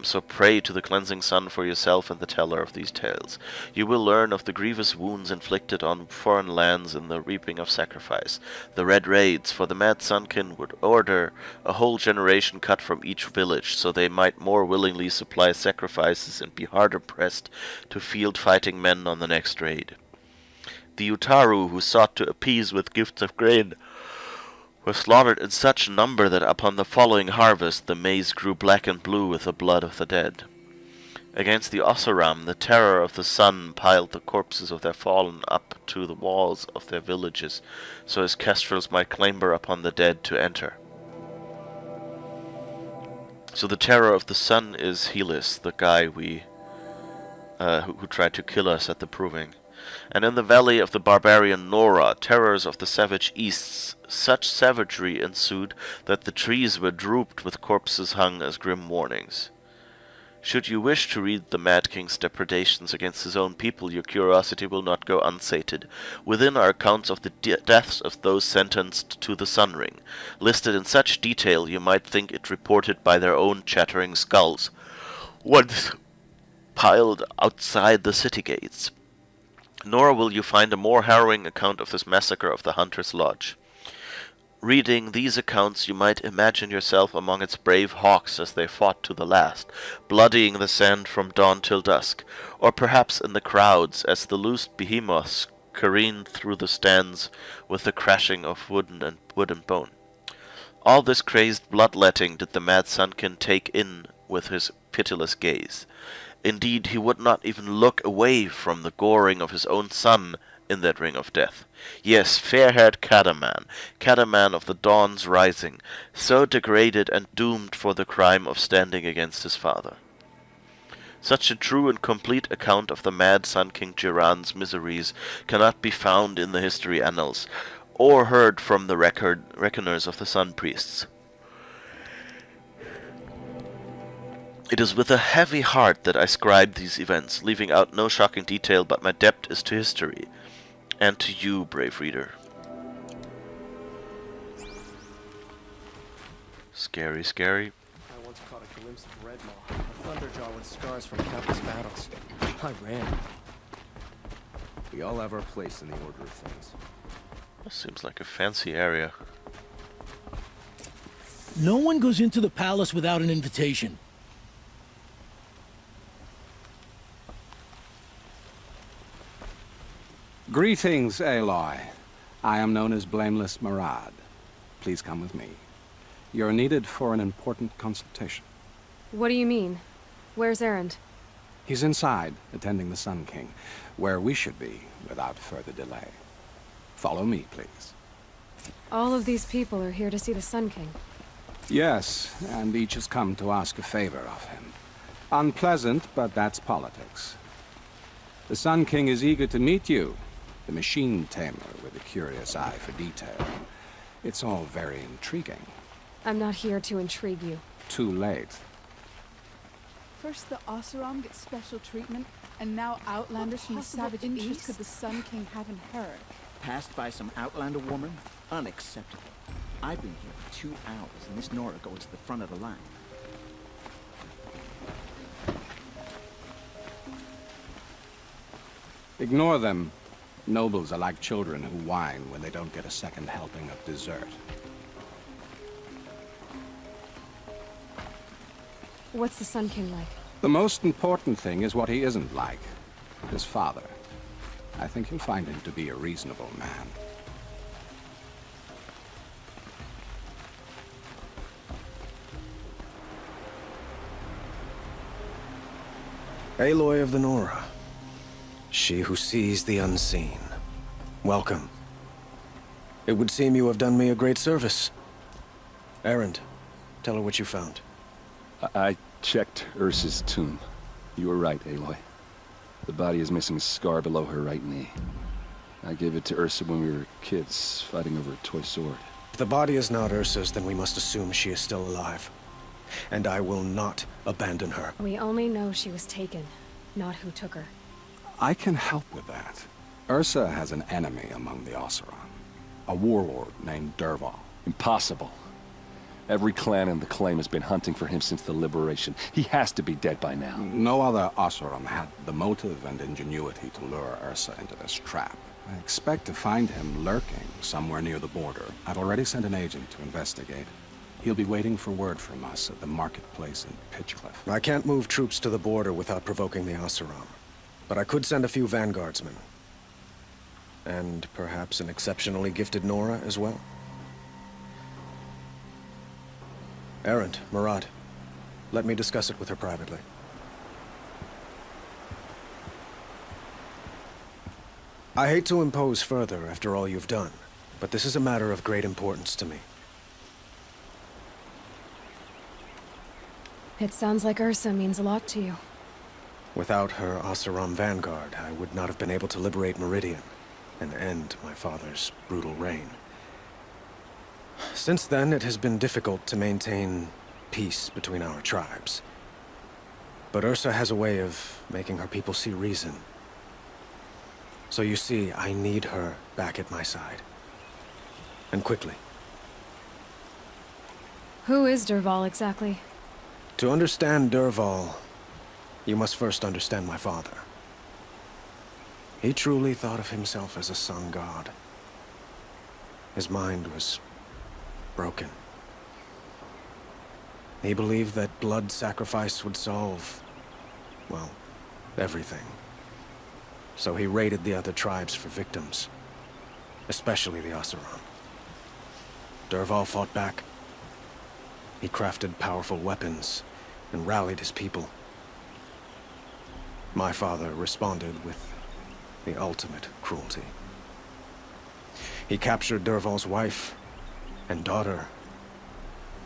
So pray to the cleansing sun for yourself and the teller of these tales. You will learn of the grievous wounds inflicted on foreign lands in the reaping of sacrifice, the red raids, for the Mad Sunkin would order a whole generation cut from each village, so they might more willingly supply sacrifices and be harder pressed to field fighting men on the next raid. The Utaru, who sought to appease with gifts of grain, were slaughtered in such number that upon the following harvest the maize grew black and blue with the blood of the dead. Against the Oseram, the terror of the sun piled the corpses of their fallen up to the walls of their villages, so as kestrels might clamber upon the dead to enter. So the terror of the sun is Helis, the guy who tried to kill us at the Proving. And in the valley of the barbarian Nora, terrors of the savage East, such savagery ensued that the trees were drooped with corpses hung as grim warnings. Should you wish to read the Mad King's depredations against his own people, your curiosity will not go unsated. Within are accounts of the deaths of those sentenced to the Sun Ring, listed in such detail you might think it reported by their own chattering skulls, once piled outside the city gates. Nor will you find a more harrowing account of this massacre of the Hunter's Lodge. Reading these accounts, you might imagine yourself among its brave hawks as they fought to the last, bloodying the sand from dawn till dusk, or perhaps in the crowds as the loosed behemoths careened through the stands with the crashing of wood and bone. All this crazed bloodletting did the mad Sunkin take in with his pitiless gaze. Indeed, he would not even look away from the goring of his own son in that ring of death. Yes, fair-haired Cadaman of the dawn's rising, so degraded and doomed for the crime of standing against his father. Such a true and complete account of the mad Sun King Jiran's miseries cannot be found in the history annals, or heard from the reckoners of the Sun Priests. It is with a heavy heart that I scribe these events, leaving out no shocking detail, but my debt is to history, and to you, brave reader. Scary, scary. I once caught a glimpse of Redmaw, a thunderjaw with scars from countless battles. I ran. We all have our place in the order of things. This seems like a fancy area. No one goes into the palace without an invitation. Greetings, Aloy. I am known as Blameless Marad. Please come with me. You're needed for an important consultation. What do you mean? Where's Erend? He's inside, attending the Sun King, where we should be without further delay. Follow me, please. All of these people are here to see the Sun King. Yes, and each has come to ask a favor of him. Unpleasant, but that's politics. The Sun King is eager to meet you, the machine tamer with a curious eye for detail. It's all very intriguing. I'm not here to intrigue you. Too late. First the Oseram gets special treatment, and now Outlanders from the Savage East could the Sun King have in her. Passed by some Outlander woman? Unacceptable. I've been here for 2 hours, and this Nora goes to the front of the line. Ignore them. Nobles are like children who whine when they don't get a second helping of dessert. What's the Sun King like? The most important thing is what he isn't like. His father. I think you'll find him to be a reasonable man. Aloy of the Nora. She who sees the unseen. Welcome. It would seem you have done me a great service. Erend, tell her what you found. I checked Ursa's tomb. You were right, Aloy. The body is missing a scar below her right knee. I gave it to Ursa when we were kids, fighting over a toy sword. If the body is not Ursa's, then we must assume she is still alive. And I will not abandon her. We only know she was taken, not who took her. I can help with that. Ursa has an enemy among the Oseram. A warlord named Dervahl. Impossible. Every clan in the claim has been hunting for him since the liberation. He has to be dead by now. No other Oseram had the motive and ingenuity to lure Ursa into this trap. I expect to find him lurking somewhere near the border. I've already sent an agent to investigate. He'll be waiting for word from us at the marketplace in Pitchcliff. I can't move troops to the border without provoking the Oseram. But I could send a few vanguardsmen. And perhaps an exceptionally gifted Nora as well. Erend, Marad, let me discuss it with her privately. I hate to impose further after all you've done, but this is a matter of great importance to me. It sounds like Ursa means a lot to you. Without her Oseram vanguard, I would not have been able to liberate Meridian and end my father's brutal reign. Since then, it has been difficult to maintain peace between our tribes. But Ursa has a way of making her people see reason. So you see, I need her back at my side. And quickly. Who is Dervahl exactly? To understand Dervahl, you must first understand my father. He truly thought of himself as a sun god. His mind was broken. He believed that blood sacrifice would solve, well, everything. So he raided the other tribes for victims, especially the Oseram. Dervahl fought back. He crafted powerful weapons and rallied his people. My father responded with the ultimate cruelty. He captured Dervahl's wife and daughter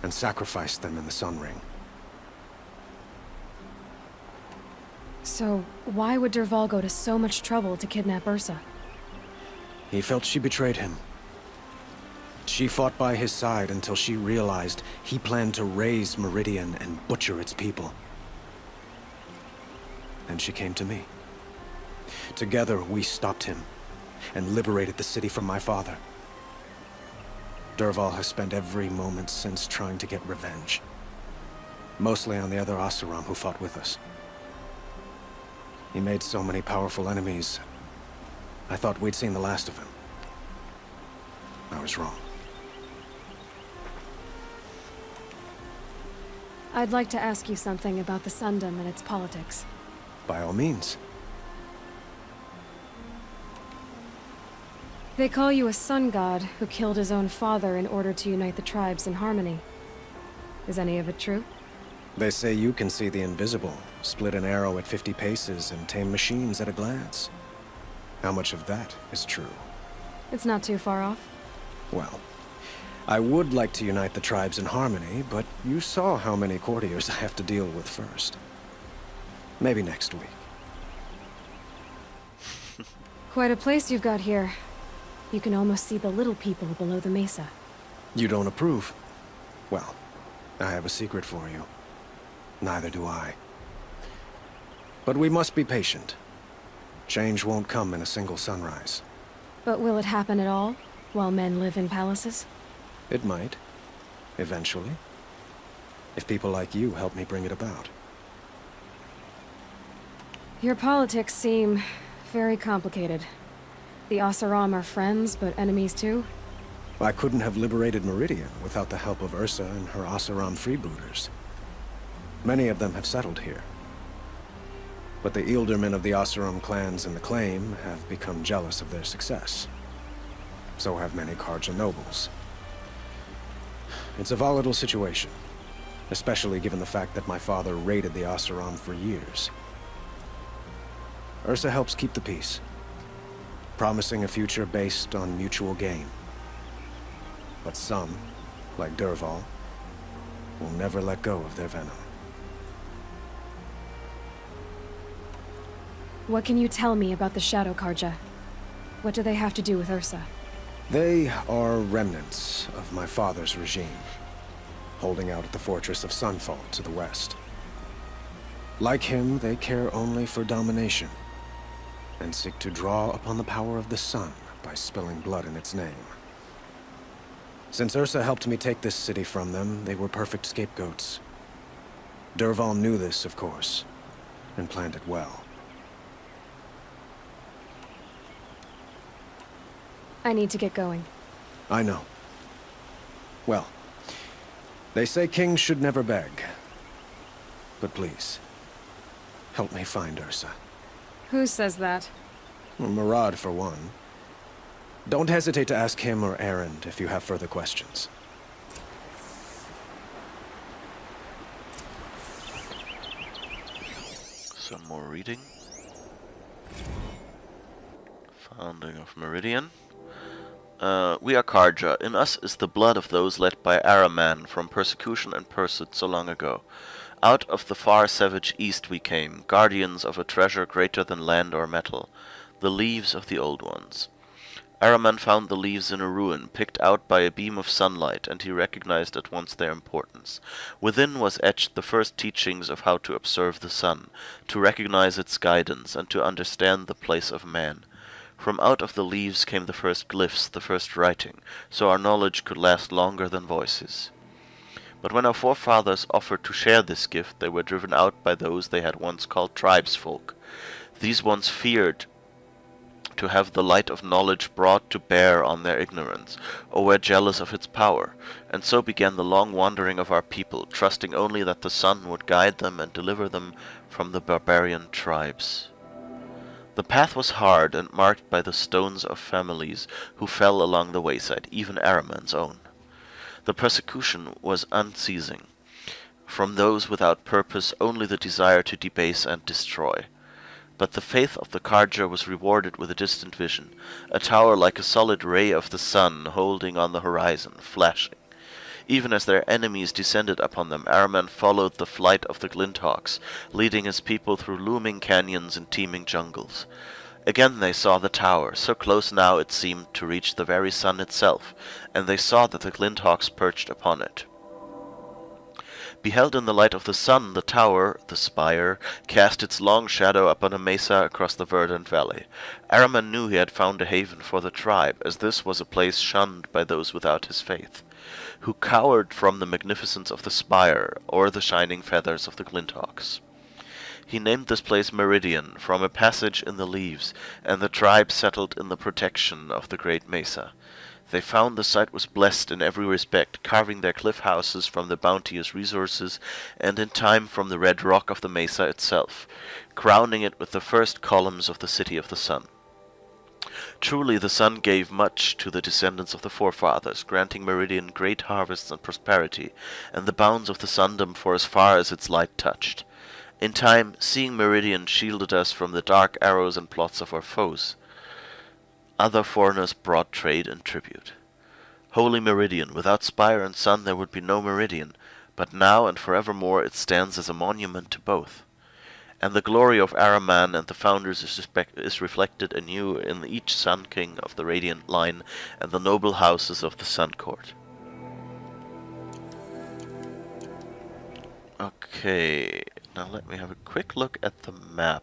and sacrificed them in the Sun Ring. So, why would Dervahl go to so much trouble to kidnap Ursa? He felt she betrayed him. She fought by his side until she realized he planned to raise Meridian and butcher its people. Then she came to me. Together, we stopped him and liberated the city from my father. Dervahl has spent every moment since trying to get revenge. Mostly on the other Oseram who fought with us. He made so many powerful enemies, I thought we'd seen the last of him. I was wrong. I'd like to ask you something about the Sundom and its politics. By all means. They call you a sun god who killed his own father in order to unite the tribes in harmony. Is any of it true? They say you can see the invisible, split an arrow at 50 paces, and tame machines at a glance. How much of that is true? It's not too far off. Well, I would like to unite the tribes in harmony, but you saw how many courtiers I have to deal with first. Maybe next week. Quite a place you've got here. You can almost see the little people below the mesa. You don't approve? Well, I have a secret for you. Neither do I. But we must be patient. Change won't come in a single sunrise. But will it happen at all, while men live in palaces? It might. Eventually. If people like you help me bring it about. Your politics seem very complicated. The Oseram are friends, but enemies too? I couldn't have liberated Meridian without the help of Ursa and her Oseram freebooters. Many of them have settled here. But the Ealdormen of the Oseram clans in the Claim have become jealous of their success. So have many Carja nobles. It's a volatile situation, especially given the fact that my father raided the Oseram for years. Ursa helps keep the peace, promising a future based on mutual gain. But some, like Dervahl, will never let go of their venom. What can you tell me about the Shadow Carja? What do they have to do with Ursa? They are remnants of my father's regime, holding out at the fortress of Sunfall to the west. Like him, they care only for domination, and seek to draw upon the power of the sun by spilling blood in its name. Since Ursa helped me take this city from them, they were perfect scapegoats. Dervahl knew this, of course, and planned it well. I need to get going. I know. Well, they say kings should never beg. But please, help me find Ursa. Who says that? Murad, for one. Don't hesitate to ask him or Erend if you have further questions. Some more reading. Founding of Meridian. We are Carja. In us is the blood of those led by Araman from persecution and pursuit so long ago. Out of the far savage east we came, guardians of a treasure greater than land or metal, the leaves of the old ones. Araman found the leaves in a ruin, picked out by a beam of sunlight, and he recognized at once their importance. Within was etched the first teachings of how to observe the sun, to recognize its guidance, and to understand the place of man. From out of the leaves came the first glyphs, the first writing, so our knowledge could last longer than voices. But when our forefathers offered to share this gift, they were driven out by those they had once called tribesfolk. These ones feared to have the light of knowledge brought to bear on their ignorance, or were jealous of its power, and so began the long wandering of our people, trusting only that the sun would guide them and deliver them from the barbarian tribes. The path was hard and marked by the stones of families who fell along the wayside, even Araman's own. The persecution was unceasing. From those without purpose, only the desire to debase and destroy. But the faith of the Carja was rewarded with a distant vision, a tower like a solid ray of the sun holding on the horizon, flashing. Even as their enemies descended upon them, Araman followed the flight of the Glinthawks, leading his people through looming canyons and teeming jungles. Again they saw the tower, so close now it seemed to reach the very sun itself, and they saw that the Glinthawks perched upon it. Beheld in the light of the sun, the tower, the spire, cast its long shadow upon a mesa across the verdant valley. Araman knew he had found a haven for the tribe, as this was a place shunned by those without his faith, who cowered from the magnificence of the spire or the shining feathers of the Glinthawks. He named this place Meridian, from a passage in the leaves, and the tribe settled in the protection of the great mesa. They found the site was blessed in every respect, carving their cliff houses from the bounteous resources, and in time from the red rock of the mesa itself, crowning it with the first columns of the City of the Sun. Truly the sun gave much to the descendants of the forefathers, granting Meridian great harvests and prosperity, and the bounds of the sundom for as far as its light touched. In time, seeing Meridian shielded us from the dark arrows and plots of our foes. Other foreigners brought trade and tribute. Holy Meridian, without spire and sun there would be no Meridian, but now and forevermore it stands as a monument to both. And the glory of Araman and the founders is reflected anew in each Sun King of the Radiant line and the noble houses of the Sun Court. Okay, now let me have a quick look at the map.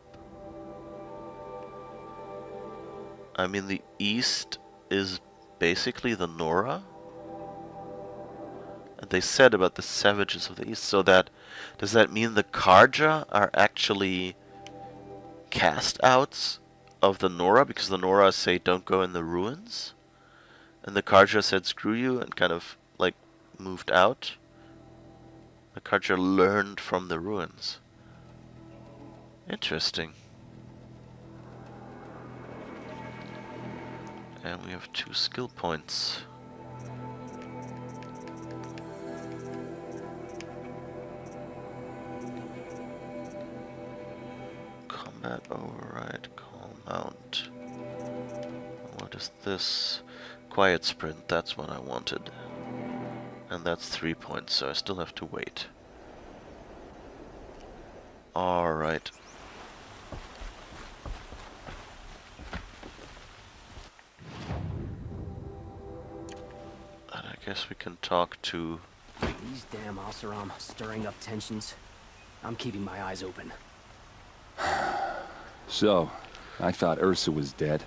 I mean, the east is basically the Nora. And they said about the savages of the east, so that does that mean the Carja are actually cast outs of the Nora, because the Nora say don't go in the ruins, and the Carja said screw you and kind of like moved out? The Carja learned from the ruins. Interesting. And we have 2 skill points. Combat override, call mount. What is this? Quiet sprint, that's what I wanted. And that's 3 points, so I still have to wait. Alright. And I guess we can talk to... These damn Oseram stirring up tensions. I'm keeping my eyes open. So, I thought Ursa was dead,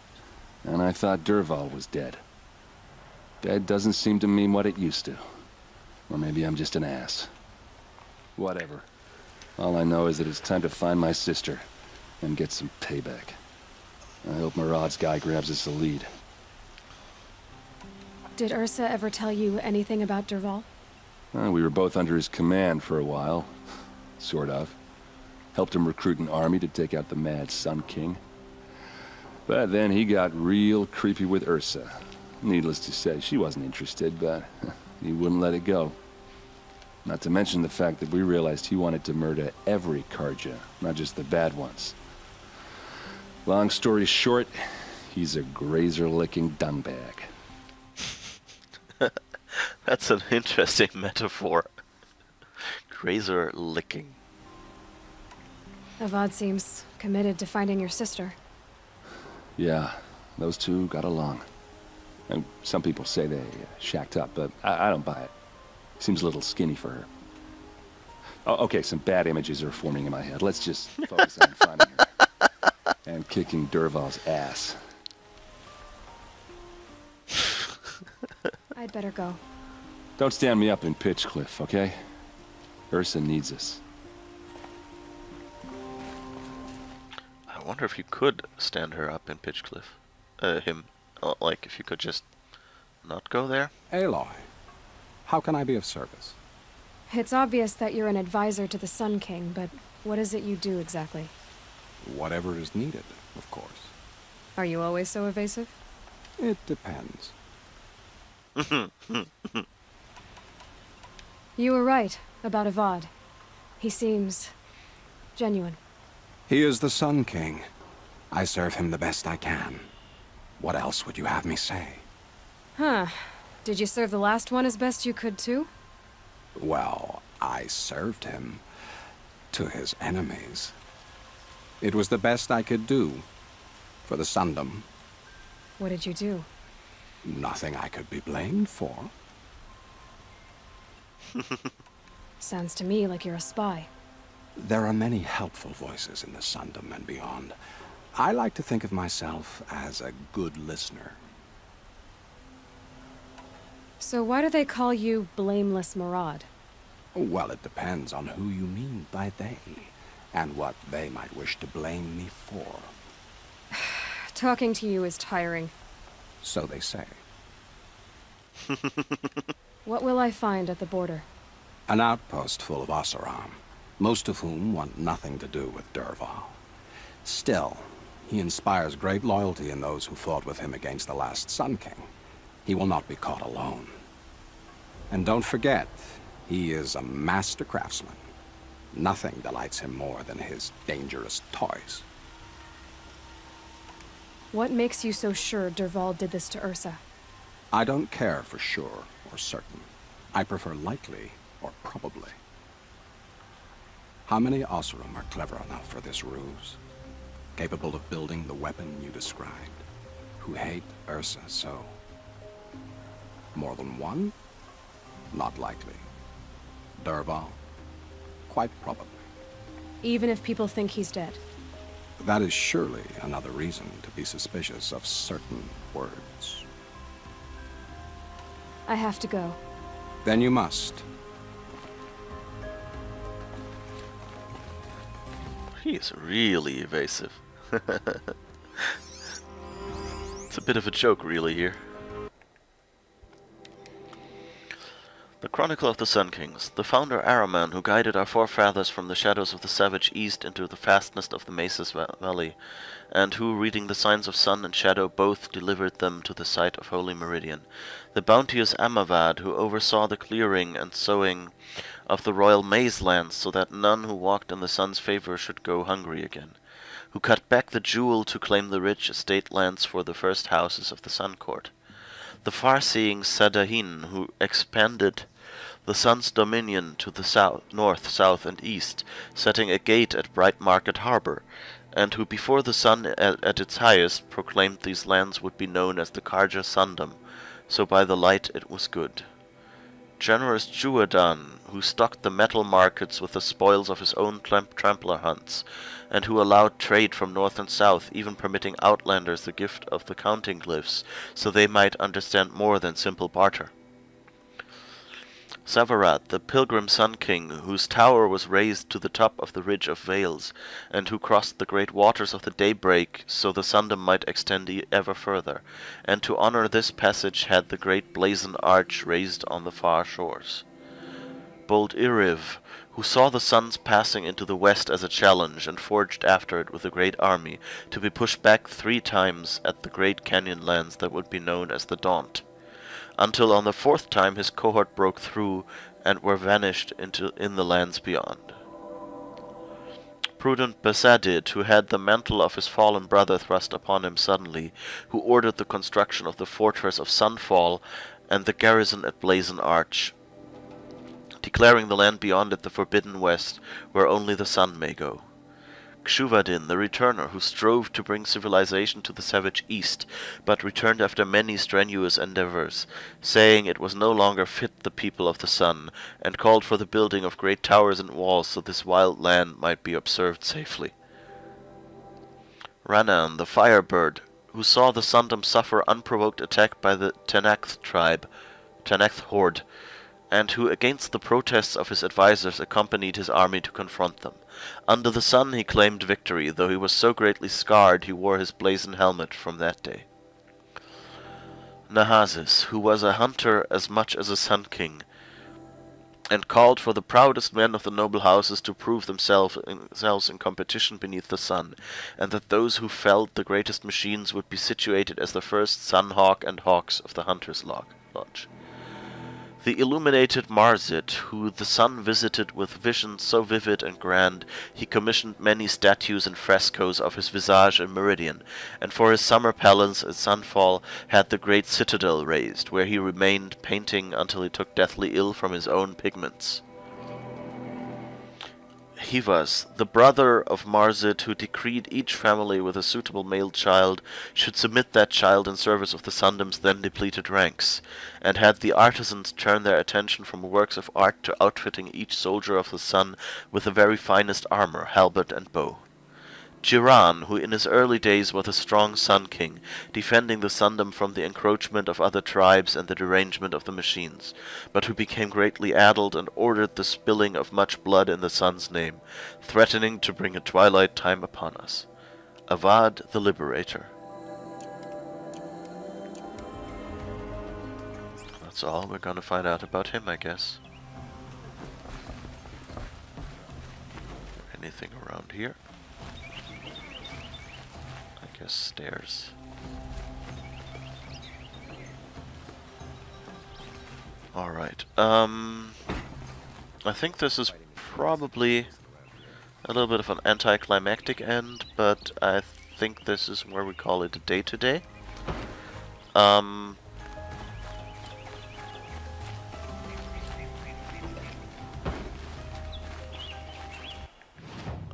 and I thought Dervahl was dead. Dead doesn't seem to mean what it used to. Or maybe I'm just an ass. Whatever. All I know is that it's time to find my sister and get some payback. I hope Murad's guy grabs us a lead. Did Ursa ever tell you anything about Dervahl? We were both under his command for a while. Sort of. Helped him recruit an army to take out the Mad Sun King. But then he got real creepy with Ursa. Needless to say, she wasn't interested, but he wouldn't let it go. Not to mention the fact that we realized he wanted to murder every Carja, not just the bad ones. Long story short, he's a grazer-licking dungbag. That's an interesting metaphor. Grazer licking. Avad seems committed to finding your sister. Yeah, those two got along. And some people say they shacked up, but I don't buy it. Seems a little skinny for her. Oh, okay, some bad images are forming in my head. Let's just focus on finding her. And kicking Dervahl's ass. I'd better go. Don't stand me up in Pitchcliff, okay? Ursa needs us. I wonder if you could stand her up in Pitchcliff. him. Like, if you could just not go there. Aloy, how can I be of service? It's obvious that you're an advisor to the Sun King, but what is it you do exactly? Whatever is needed, of course. Are you always so evasive? It depends. You were right about Avad. He seems genuine. He is the Sun King. I serve him the best I can. What else would you have me say? Huh. Did you serve the last one as best you could, too? Well, I served him to his enemies. It was the best I could do for the Sundom. What did you do? Nothing I could be blamed for. Sounds to me like you're a spy. There are many helpful voices in the Sundom and beyond. I like to think of myself as a good listener. So why do they call you Blameless Maraud? Well, it depends on who you mean by they, and what they might wish to blame me for. Talking to you is tiring. So they say. What will I find at the border? An outpost full of Oseram, most of whom want nothing to do with Dervahl. Still, he inspires great loyalty in those who fought with him against the last Sun King. He will not be caught alone. And don't forget, he is a master craftsman. Nothing delights him more than his dangerous toys. What makes you so sure Dervahl did this to Ursa? I don't care for sure or certain. I prefer likely or probably. How many Oseram are clever enough for this ruse? Capable of building the weapon you described? Who hate Ursa so? More than one? Not likely. Dervahl? Quite probably. Even if people think he's dead? That is surely another reason to be suspicious of certain words. I have to go. Then you must. He's really evasive. It's a bit of a joke, really, here. The Chronicle of the Sun Kings. The founder Araman, who guided our forefathers from the shadows of the savage east into the fastness of the Mesas Valley, and who, reading the signs of sun and shadow, both delivered them to the sight of Holy Meridian. The bounteous Amavad, who oversaw the clearing and sowing of the royal maize lands, so that none who walked in the sun's favor should go hungry again. Who cut back the jewel to claim the rich estate lands for the first houses of the Sun Court. The far-seeing Sadahin, who expanded the sun's dominion to the south, north, south, and east, setting a gate at Bright Market Harbor, and who before the sun at its highest proclaimed these lands would be known as the Karja Sundom, so by the light it was good. Generous Juadan, who stocked the metal markets with the spoils of his own trampler hunts, and who allowed trade from north and south, even permitting outlanders the gift of the counting glyphs, so they might understand more than simple barter. Savarat, the pilgrim Sun King, whose tower was raised to the top of the ridge of Vales, and who crossed the great waters of the daybreak, so the Sundom might extend ever further, and to honor this passage had the great blazon arch raised on the far shores. Bold Iriv, who saw the suns passing into the west as a challenge, and forged after it with a great army, to be pushed back 3 times at the great canyon lands that would be known as the Daunt, until on the 4th time his cohort broke through and were vanished in the lands beyond. Prudent Besadid, who had the mantle of his fallen brother thrust upon him suddenly, who ordered the construction of the fortress of Sunfall and the garrison at Blazon Arch, declaring the land beyond it the forbidden west, where only the sun may go. Xuvadin, the returner, who strove to bring civilization to the savage east, but returned after many strenuous endeavors, saying it was no longer fit the people of the sun, and called for the building of great towers and walls so this wild land might be observed safely. Ranan, the firebird, who saw the Sundom suffer unprovoked attack by the Tenakth horde, and who against the protests of his advisers accompanied his army to confront them. Under the sun he claimed victory, though he was so greatly scarred he wore his blazon helmet from that day. Nahazis, who was a hunter as much as a Sun King, and called for the proudest men of the noble houses to prove themselves in competition beneath the sun, and that those who felled the greatest machines would be situated as the first Sun Hawk and Hawks of the Hunter's Lodge. The illuminated Marzit, who the sun visited with visions so vivid and grand, he commissioned many statues and frescoes of his visage and meridian, and for his summer palace at sunfall had the great citadel raised, where he remained painting until he took deathly ill from his own pigments. Hivas, the brother of Marzit, who decreed each family with a suitable male child should submit that child in service of the Sundom's then depleted ranks, and had the artisans turn their attention from works of art to outfitting each soldier of the sun with the very finest armor, halberd, and bow. Jiran, who in his early days was a strong Sun King, defending the Sundom from the encroachment of other tribes and the derangement of the machines, but who became greatly addled and ordered the spilling of much blood in the Sun's name, threatening to bring a twilight time upon us. Avad the Liberator. That's all we're gonna find out about him, I guess. Anything around here? I guess stairs. Alright, I think this is probably a little bit of an anticlimactic end, but I think this is where we call it a day today.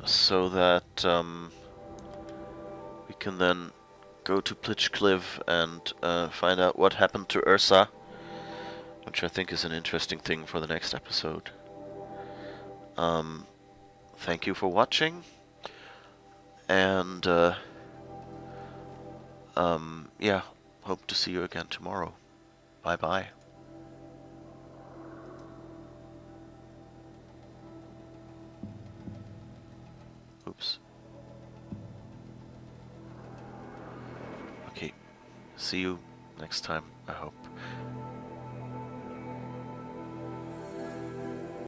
So that, we can then go to Plitchcliff and find out what happened to Ursa, which I think is an interesting thing for the next episode. Thank you for watching, and yeah, hope to see you again tomorrow. Bye bye. Oops. Okay, see you next time, I hope.